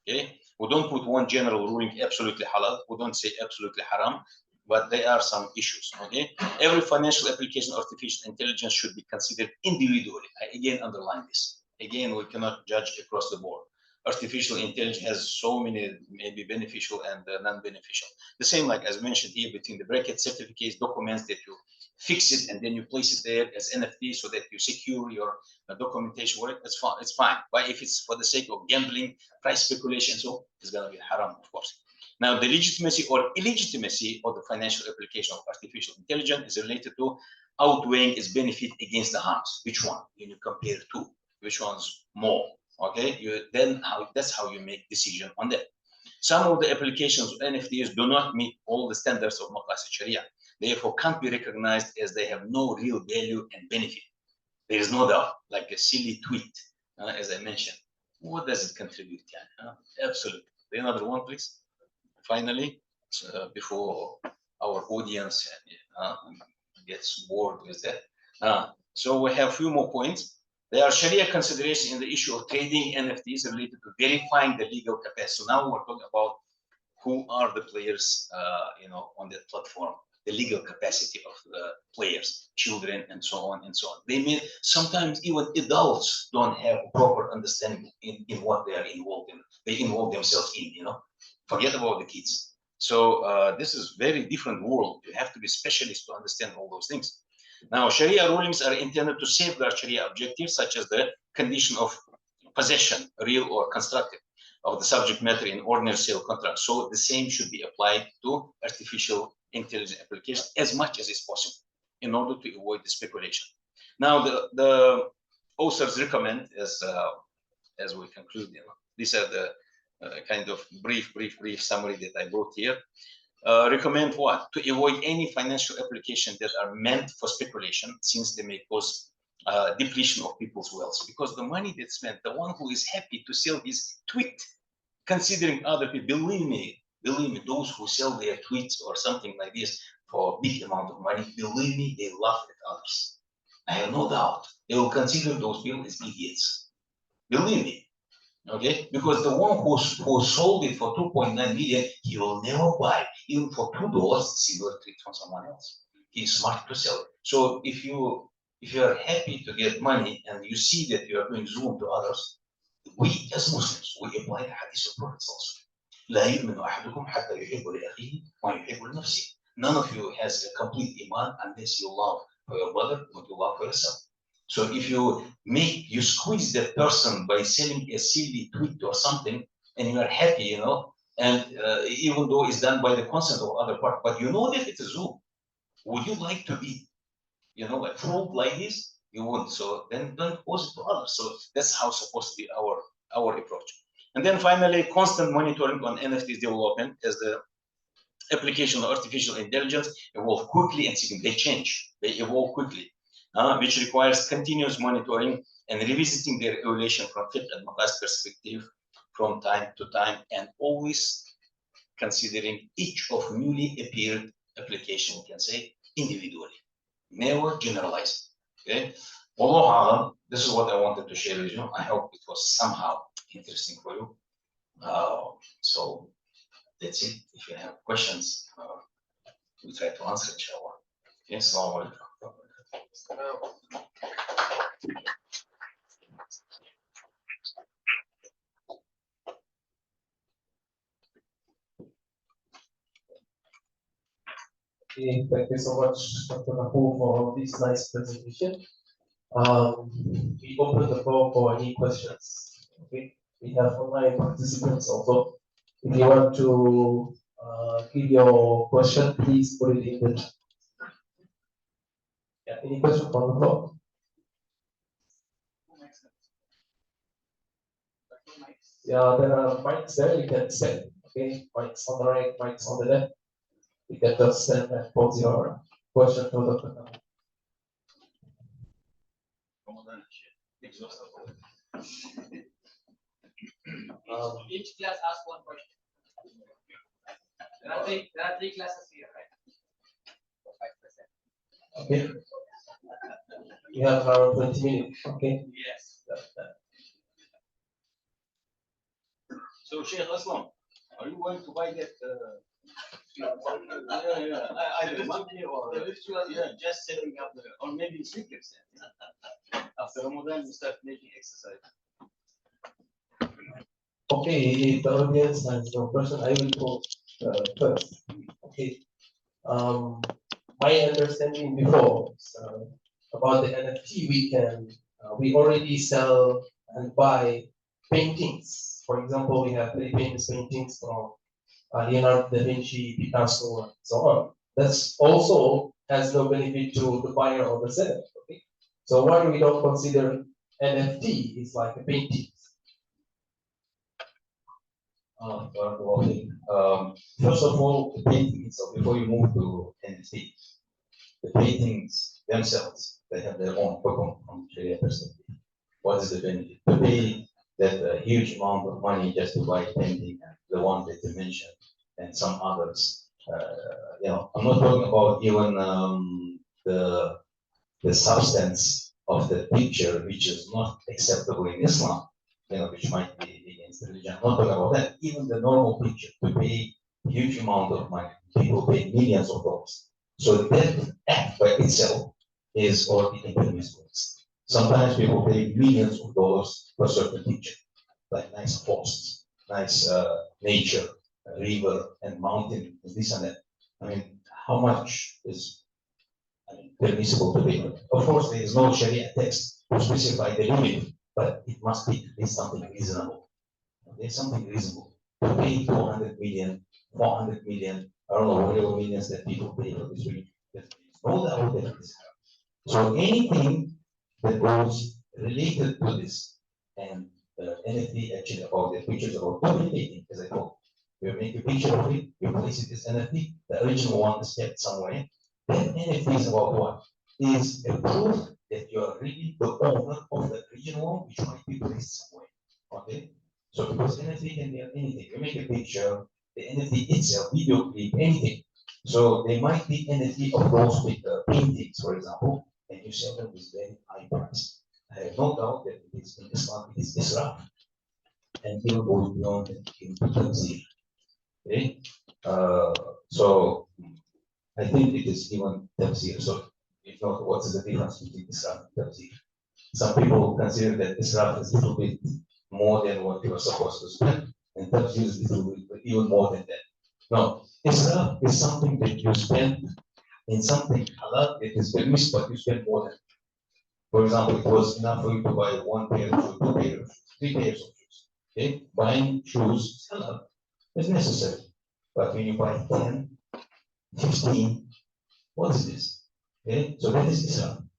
Okay? We don't put one general ruling absolutely halal. We don't say absolutely haram, but there are some issues. Okay? Every financial application of artificial intelligence should be considered individually. I again underline this. Again, we cannot judge across the board. artificial intelligence has so many maybe beneficial and non-beneficial. The same like as mentioned here between the bracket certificates, documents that you fix it and then you place it there as NFT so that you secure your documentation work. It's fine. But if it's for the sake of gambling, price speculation, so it's gonna be haram, of course. Now, the legitimacy or illegitimacy of the financial application of artificial intelligence is related to outweighing its benefit against the harms. Which one? When you compare two, which one's more? Okay, that's how you make decision on that. Some of the applications of NFTs do not meet all the standards of Maqasid Sharia. Therefore, can't be recognized as they have no real value and benefit. There is no doubt, like a silly tweet, as I mentioned. What does it contribute? Absolutely. Another one, please. Finally, before our audience gets bored with that. So we have a few more points. There are Sharia considerations in the issue of trading NFTs related to verifying the legal capacity. So now we're talking about who are the players, on that platform, the legal capacity of the players, children, and so on and so on. They mean sometimes even adults don't have a proper understanding in what they are involved in. They involve themselves in, Forget about the kids. So this is very different world. You have to be specialist to understand all those things. Now, Sharia rulings are intended to safeguard Sharia objectives, such as the condition of possession, real or constructed, of the subject matter in ordinary sale contract. So the same should be applied to artificial intelligence applications as much as is possible in order to avoid the speculation. Now, the authors recommend, as we conclude, these are the kind of brief summary that I brought here. Recommend what? To avoid any financial applications that are meant for speculation, since they may cause depletion of people's wealth. Because the money that's spent, the one who is happy to sell his tweet, considering other people, believe me, those who sell their tweets or something like this for a big amount of money, believe me, they laugh at others. I have no doubt. They will consider those people as idiots. Believe me. Okay, because the one who sold it for 2.9 million, he will never buy even for $2 silver tweet from someone else. He's smart to sell it. So if you are happy to get money and you see that you are doing Zoom to others, we as Muslims we apply the hadith of Prophet also. لا يؤمن أحدكم حتى يحب لأخيه ما يحب لنفسه. None of you has a complete iman unless you love for your brother what you love for yourself. So if you squeeze that person by selling a silly tweet or something, and you are happy, and even though it's done by the consent of other part, but you know that it's a Zoom. Would you like to be, like fooled like this? You wouldn't. So then don't pose it to others. So that's how supposed to be our approach. And then finally, constant monitoring on NFTs development as the application of artificial intelligence evolve quickly and they change. They evolve quickly. Which requires continuous monitoring and revisiting their evaluation from Fiqh and Maqasid perspective from time to time, and always considering each of newly appeared application, we can say, individually. Never generalize. Okay? Although this is what I wanted to share with you. I hope it was somehow interesting for you. So that's it. If you have questions, we try to answer, inshallah. Yes, assalamu alaikum. Okay, thank you so much, Dr. Gapur, for this nice presentation. We open the floor for any questions. Okay, we have online participants also. If you want to give your question, please put it in the chat. Yeah, any question from the floor? Yeah, there are mics there. You can set. Okay, mics on the right, mics on the left. You can just send and pose your question to Dr. Gapur. Each class asks one question. There are three classes here, right? 5%. Okay. You have around 20 minutes. Okay. Yes. So Sheikh Aslam, are you going to buy that? Either monthly or just setting up or maybe sneakers. After Ramadan, you start making exercise. Okay, if the audience has no question, I will go first. Okay. My understanding before about the NFT, we already sell and buy paintings. For example, we have very famous paintings from Leonardo da Vinci, Picasso, and so on. That's also has no benefit to the buyer or the seller. Okay, so why we don't consider NFT is like a painting? First of all, the paintings. So before you move to NFT, the paintings themselves, they have their own problem from Sharia perspective. What is the benefit? To pay that huge amount of money just to buy a painting, and the one that you mentioned, and some others. I'm not talking about even the substance of the picture, which is not acceptable in Islam, which might be against religion. I'm not talking about that. Even the normal picture, to pay huge amount of money, people pay millions of dollars. So that act by itself is already impermissible. Sometimes people pay millions of dollars for a certain picture, like nice forests, nice nature, river and mountain, and this and that. I mean, how much is permissible to pay? Of course, there is no Sharia text to specify the limit, but it must be at least something reasonable. There's something reasonable to pay 200 million, 400 million, I don't know, whatever millions that people pay for this religion. There's no doubt that it is. So anything that goes related to this, and the NFT actually about the pictures about duplicating, as I told you. You make a picture of it, you place it as NFT, the original one is kept somewhere. Then NFT is about what? Is a proof that you are really the owner of the original one, which might be placed somewhere. Okay? So because NFT can be anything. You make a picture, the NFT itself, video clip, anything. So they might be NFT of those with paintings, for example, and you sell them with very high price. I have no doubt that it is in Islam, it is Israf. And here goes beyond into Tanzir. Okay? So I think it is even Tanzir. So if not, what is the difference between Islam and Tanzir? Some people consider that Israf is a little bit more than what you are supposed to spend, and Tanzir is a little bit even more than that. No, Israf is something that you spend in something halal that is permissible, but you spend more than. For example, it was enough for you to buy one pair of shoes, two pairs of shoes, three pairs of shoes. Okay, buying shoes is halal, is necessary. But when you buy 10, 15, what is this? Okay, so that is Islam.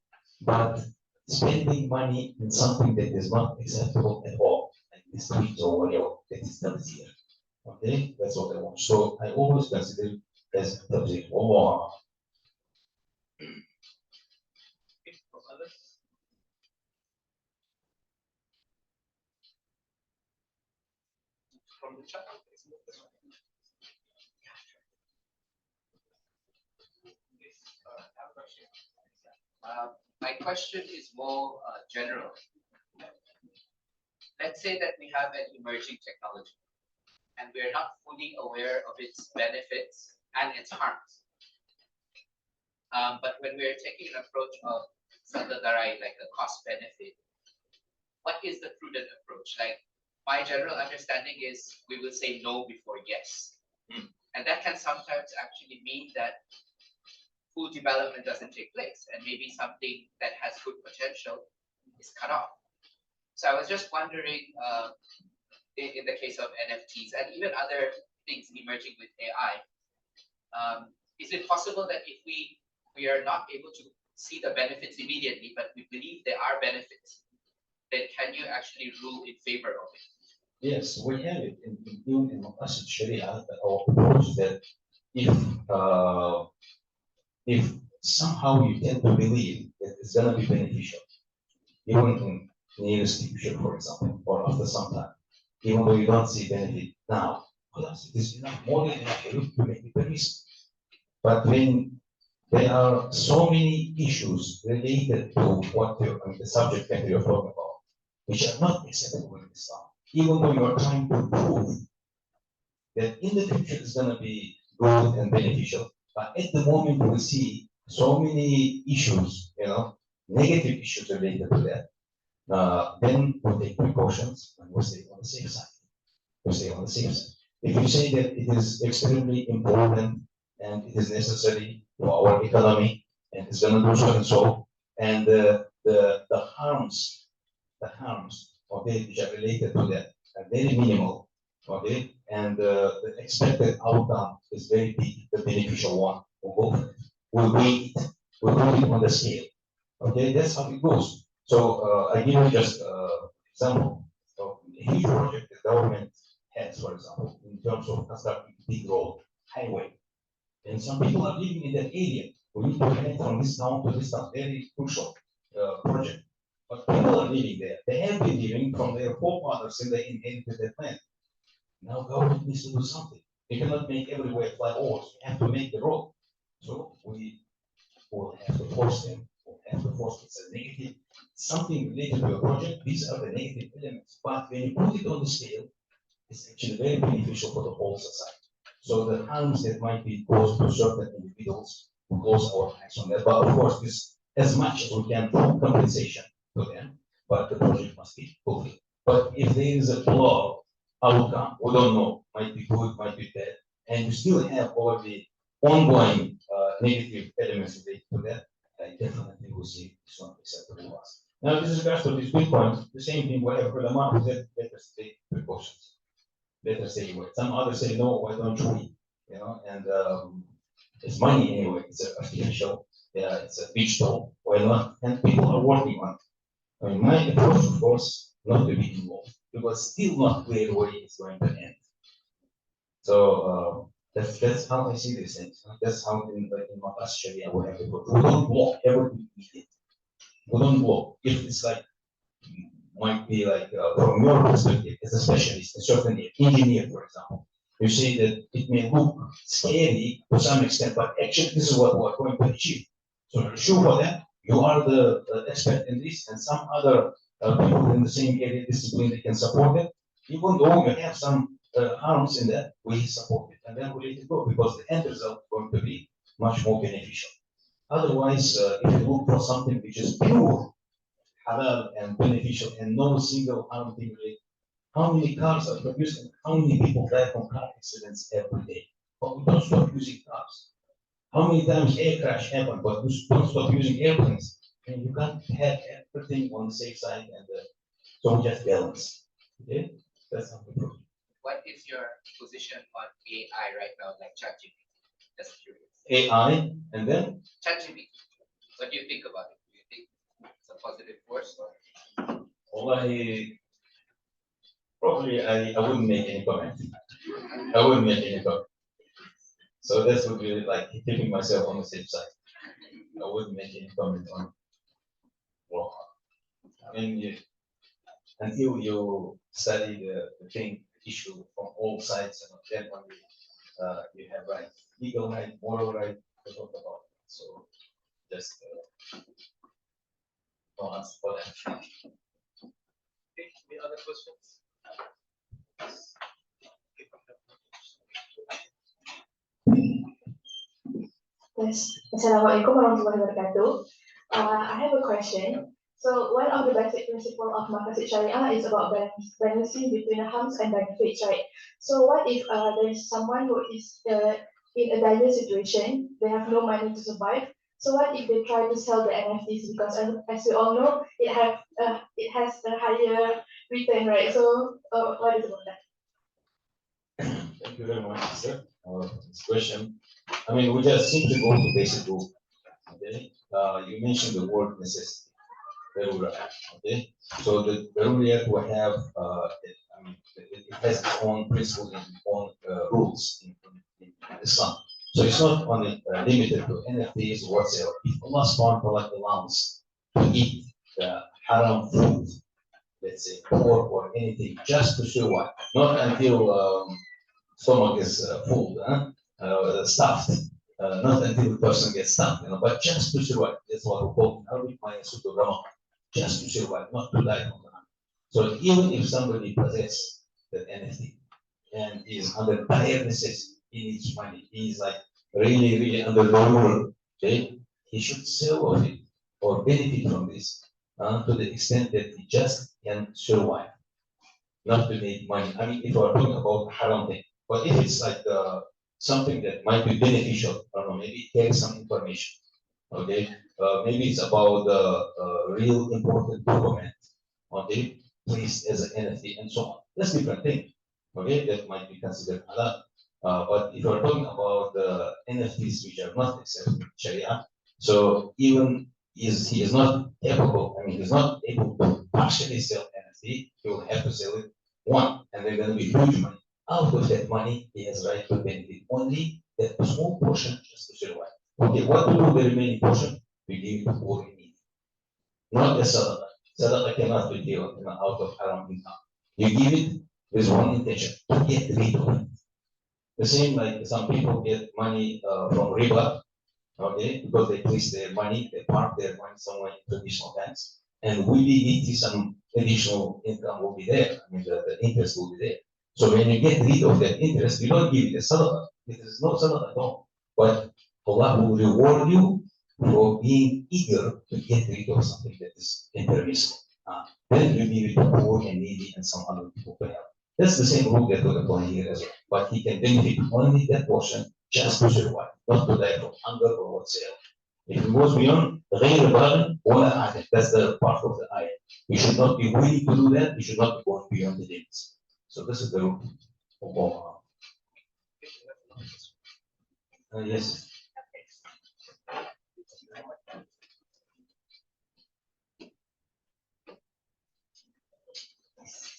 But spending money in something that is not acceptable at all, like this streets or whatever, that is not here. Okay, that's what I want. So I always consider it as tabzir. Allah. From the chat. My question is more general. Let's say that we have an emerging technology and we're not fully aware of its benefits and its harms. But when we're taking an approach of sadadarai, like a cost benefit, what is the prudent approach? Like, my general understanding is we will say no before yes. And that can sometimes actually mean that full development doesn't take place, and maybe something that has good potential is cut off. So I was just wondering, in the case of NFTs and even other things emerging with AI, is it possible that if we are not able to see the benefits immediately, but we believe there are benefits, then can you actually rule in favor of it? Yes, we have it in Maqasid Sharia, our approach that if somehow you tend to believe that it's going to be beneficial, even in nearest future, for example, or after some time, even though you don't see benefit now, plus it is enough, more than enough for you to make it permissible. But when there are so many issues related to what the subject matter you're talking about, which are not acceptable in Islam, even though you are trying to prove that in the future it's going to be good and beneficial, but at the moment we see so many issues, negative issues related to that. Then we take precautions and we stay on the safe side. to stay on the safe side. If you say that it is extremely important and it is necessary for our economy and it's going to do so and so, and the harms, okay, which are related to that are very minimal, okay, and the expected outcome is very big, the beneficial one, we'll go for it. We'll weigh it, we'll put it on the scale, okay, that's how it goes. So I give you just example of a huge project the government has, for example, in terms of constructing big road, highway. And some people are living in that area. We need to connect from this town to this town, very crucial project. But people are living there. They have been living from their forefathers and they inherited that land. Now government needs to do something. They cannot make everywhere flyovers. We have to make the road. So we will have to force them. We'll have to force it's a negative, something related to a project. These are the negative elements. But when you put it on the scale, it's actually very beneficial for the whole society. So the harms that might be caused to certain individuals will close our eyes on that. But of course, this as much as we can for compensation to them, but the project must be fulfilled. But if there is a flaw outcome, we don't know, might be good, might be bad, and you still have all the ongoing negative elements related to that, I definitely will see it's not acceptable to us. Now, this is regards to this big point, the same thing, whatever the amount is that, let us take precautions. Let us say what. Some others say, no, why don't we? You know, and it's money anyway, it's artificial, yeah, it's a digital, why not? And people are working on it. I mean, my approach, of course, not to be involved, because still not clear where it's going to end. So that's how I see these things. That's how in Maqasid Sharia we have to go. We don't block everything we did. We don't block. If it's like might be like from your perspective as a specialist, a certain engineer, for example, you say that it may look scary to some extent, but actually this is what we're going to achieve. So sure for that, you are the expert in this, and some other people in the same area discipline that can support it. Even though you have some harms in that, we support it, and then we let it go because the end result is going to be much more beneficial. Otherwise, if you look for something which is pure halal and beneficial and no single harm thing related. How many cars are produced and how many people die from car accidents every day? But we don't stop using cars. How many times air crash happen, but we don't stop using airplanes? And you can't have everything on the safe side and so we just balance. Okay? That's how we do. What is your position on AI right now, like ChatGPT? Just curious. AI and then ChatGPT. What do you think about it? Do you think it's a positive force or? Wallahi, probably I wouldn't make any comment. I wouldn't make any comment. So this would be like keeping myself on the safe side. I wouldn't make any comment on. Well, I mean, until you study the thing, the issue from all sides, and then only you have right, legal right, moral right to talk about it. So just no answer for that. Any other questions? Yes. Assalamualaikum warahmatullahi wabarakatuh. I have a question. So one of the basic principles of Maqasid Sharia is about balancing between the harms and benefits, right? So what if there is someone who is in a dire situation, they have no money to survive. So what if they try to sell the NFTs because as we all know, it has a higher return, right? So what is about that? Thank you very much, sir, for this question. I mean, we just simply go to basic rule. Okay, you mentioned the word necessity. Okay, so the Daruriyat will have, it has its own principles and own rules in Islam. So it's not only limited to NFTs or whatsoever. If Allah subhanahu wa ta'ala allows to eat the haram food, let's say pork or anything, just to survive, not until stomach is full, stuffed, not until the person gets stuffed, but just to survive. That's what we call in Arabic, just to survive, not to die from the hunger. So even if somebody possesses that NFT and is under dire necessity, he needs money, he is like really, really under the rule, okay, he should sell of it or benefit from this to the extent that he just can survive. not to make money. I mean, if we're talking about haram thing, but if it's like something that might be beneficial, I don't know, maybe it carries some information, okay? Maybe it's about real important document, okay, placed as an NFT and so on. That's different thing, okay? That might be considered halal. But if you're talking about the NFTs which are not accepted in Sharia, so even he is not capable, I mean, he's not able to partially sell NFT, he will have to sell it one, and they're going to be huge money. Out of that money, he has right to benefit only that small portion just to survive. Okay, what to do with the remaining portion? We give it to poor and needy. Not the sadaqah. Sadaqah cannot be given out of haram income. You give it with one intention, to get rid of it. The same like some people get money from riba, okay, because they place their money, they park their money somewhere in traditional banks, and we need some additional income will be there. I mean, the interest will be there. So when you get rid of that interest, you don't give it a sadaqah. It is no sadaqah at all. But Allah will reward you for being eager to get rid of something that is impermissible. Then you give it to poor and needy and some other people to help. That's the same rule that would apply here as well. But he can benefit only that portion just to survive, not to die from hunger or whatsoever. If it goes beyond غير باغ ولا عادل, that's the part of the ayah. You should not be willing to do that. You should not be going beyond the limits. So this is the rule. Yes.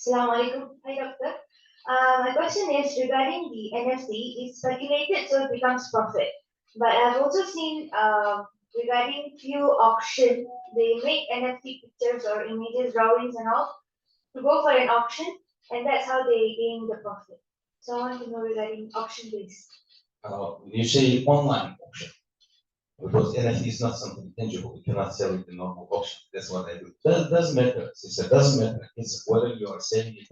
Assalamualaikum. Hi, Doctor. My question is regarding the NFT. It's speculated so it becomes profit. But I've also seen regarding few auction, they make NFT pictures or images, drawings and all to go for an auction, and that's how they gain the profit. So I want to know regarding auction based. You say online auction, because NFT is not something tangible. You cannot sell it in normal auction. That's what I do. That doesn't matter. It doesn't matter. It's whether you are selling it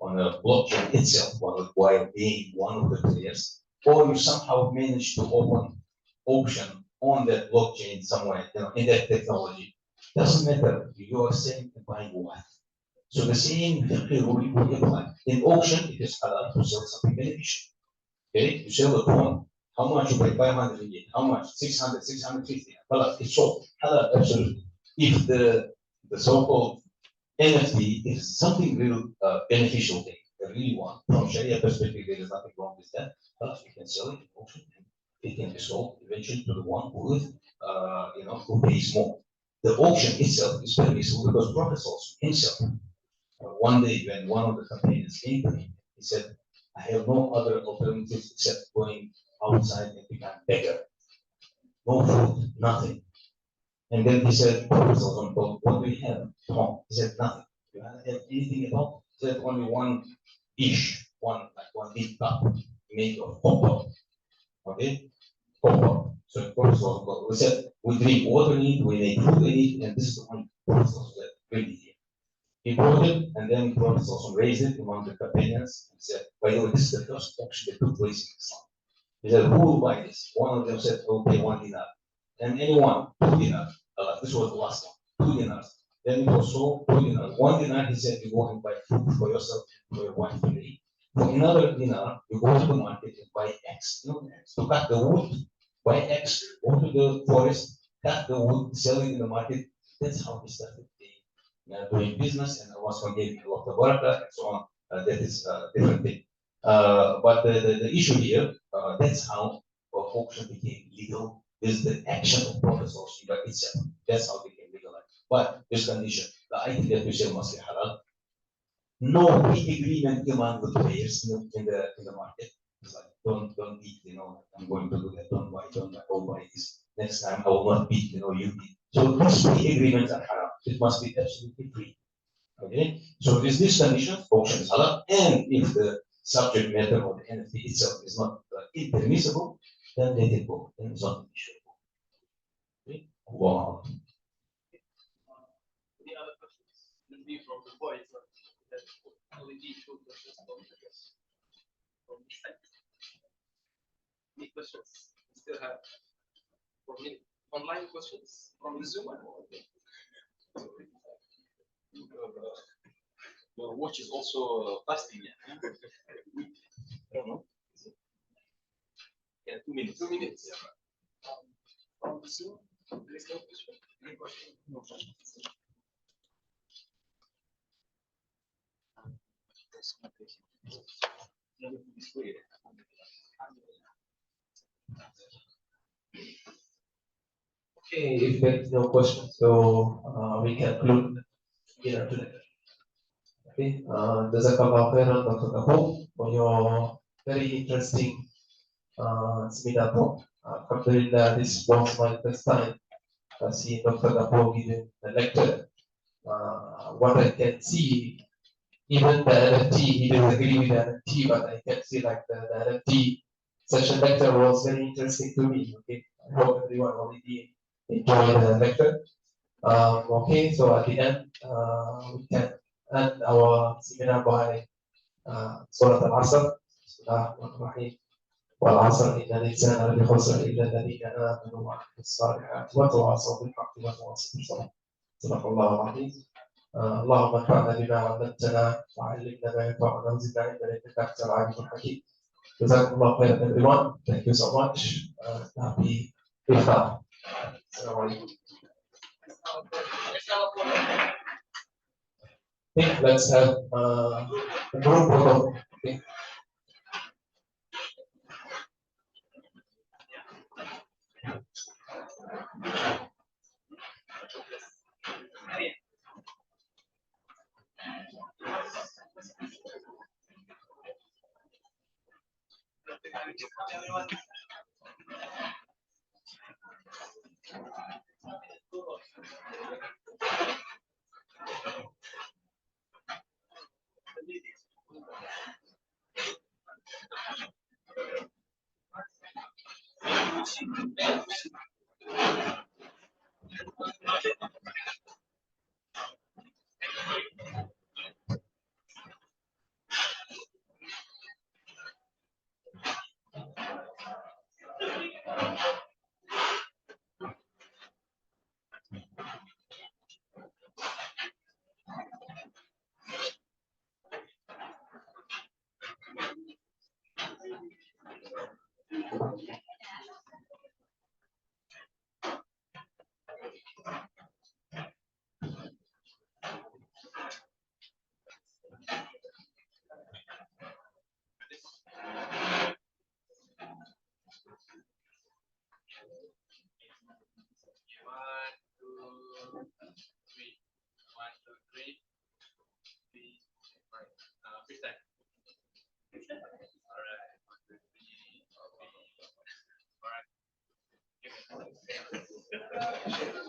on a blockchain itself, while being one of the players, or you somehow manage to open auction on that blockchain somewhere, in that technology. Doesn't matter. You are selling and buying what. So the same rule will apply. In auction, it is allowed to sell something beneficial. Okay, you sell a phone. How much you pay? 500 ringgit. How much? 600, 650. Well, it's sold. Halal, absolutely. If the so-called NFT is something real beneficial thing, a really one, from Sharia perspective, there is nothing wrong with that. Halal, you can sell it in auction. It can be sold eventually to the one who is, who pays more. The auction itself is permissible because Prophet himself, one day when one of the companions came to him, he said, I have no other alternatives except going outside and become beggar. No food, nothing. And then he said, Prophet what do you have at home? He said, nothing. You have anything at all? He said, only one dish, one big cup made of copper. Okay? Copper. So Prophet we said, we drink water in it, we make food in it, and this is the one Prophet said, really here. He brought it, and then Prophet raised it among the companions and said, by the way, this is the first auction that took place in Islam. He said, who will buy this? One of them said, I'll pay 1 dinar. And anyone, 2 dinars. This was the last one, 2 dinars. Then it was sold, 2 dinars. 1 dinar, he said, you go and buy food for yourself and for your wife to eat. For another dinar, you go to the market and buy X. X. To cut the wood, buy X, go to the forest, cut the wood, sell it in the market. That's how he started doing business, and Allah gave a lot of barakah and so on. That is a different thing. But the issue here, that's how auction became legal, is the action of Prophet by itself. That's how it became legal. But this condition, the item that we sell must be halal. No agreement among the players in the market. It's like don't beat, I'm going to do that, don't buy, I'll buy this. Next time I will not beat, you beat. So these agreements are haram. It must be absolutely free. Okay? So with this condition, auction is halal, and if the subject matter of the NFT itself is not impermissible, then let it go. Then it's not an issue. Okay? Wow. Any other questions? Will be from the boys. Only these two questions from this side. Any questions? We still have 4 minutes. Online questions from the Zoom. Your watch is also fasting. Yeah. I don't know. Yeah, 2 minutes. 2 minutes. So, there is no question. Any question? No. Okay, if there is no questions, so we can conclude dinner today. Okay, Jazakallah khairan Dr. Gapur for your very interesting seminar talk. Alhamdulillah, this was my first time seeing Dr. Gapur giving a lecture. What I can see, even the NFT, he didn't agree with the NFT, but I can see like the NFT session lecture was very interesting to me. Okay, I hope everyone already enjoyed the lecture. Okay, so at the end, we can end our seminar by Surah Al-Asr. Bismillahirrahmanirrahim. والعصر إن الإنسان لفي خسر إلا الذين آمنوا وعملوا الصالحات وتواصوا بالحق وتواصوا بالصبر. صدق الله العظيم. اللهم انفعنا بما علمتنا وعلمنا ما ينفعنا وزدنا علما إنك أنت العليم الحكيم. جزاكم الله خيرا everyone. Thank you so much. Happy iftar. Assalamu alaikum. Okay, let's have a group photo. Okay.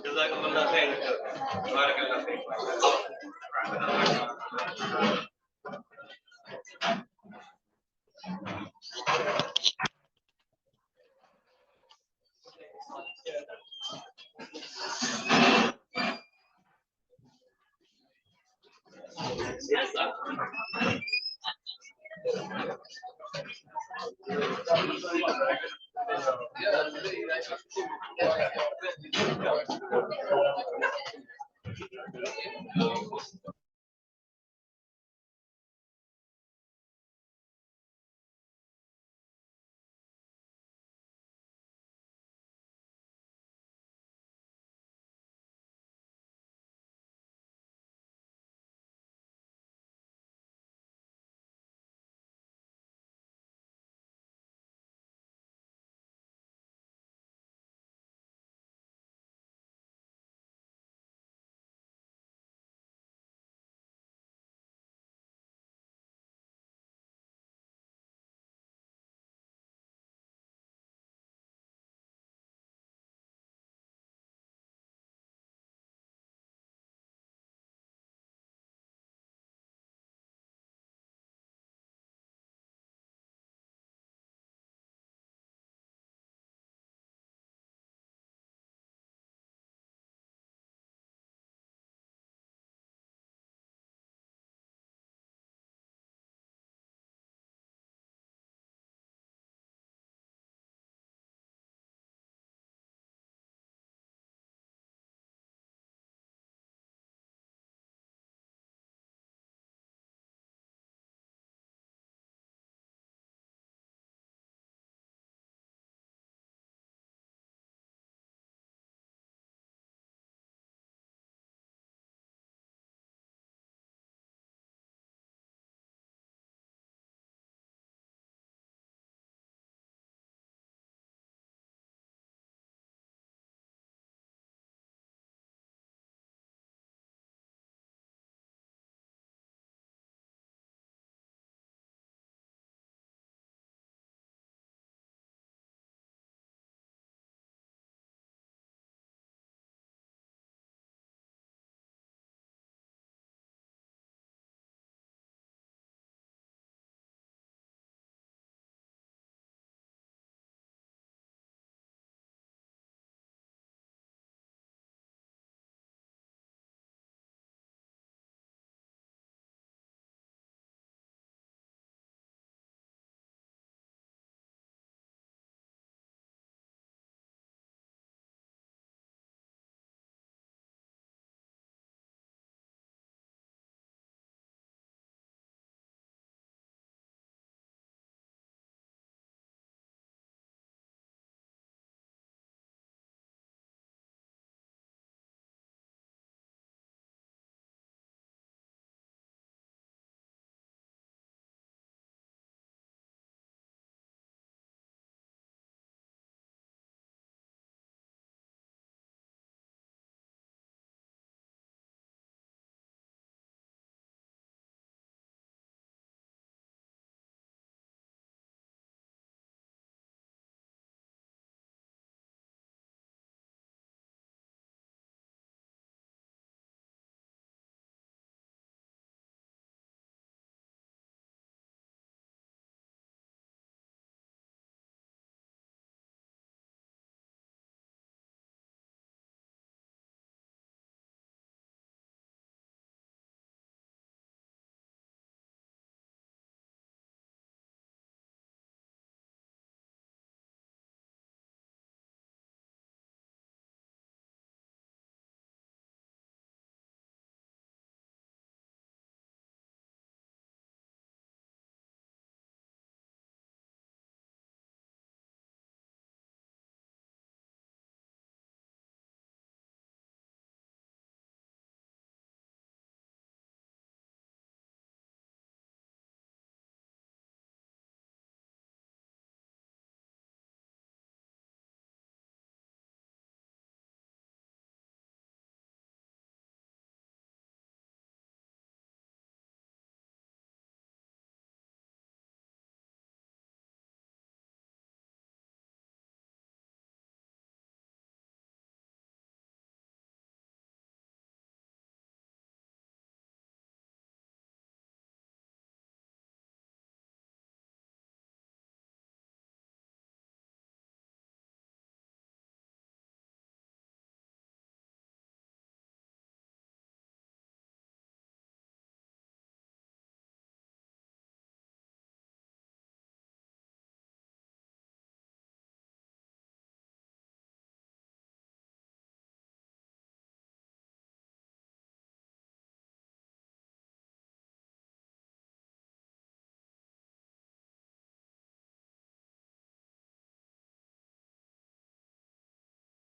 Jazakumullah khair. Barakallah khair. Yes, sir.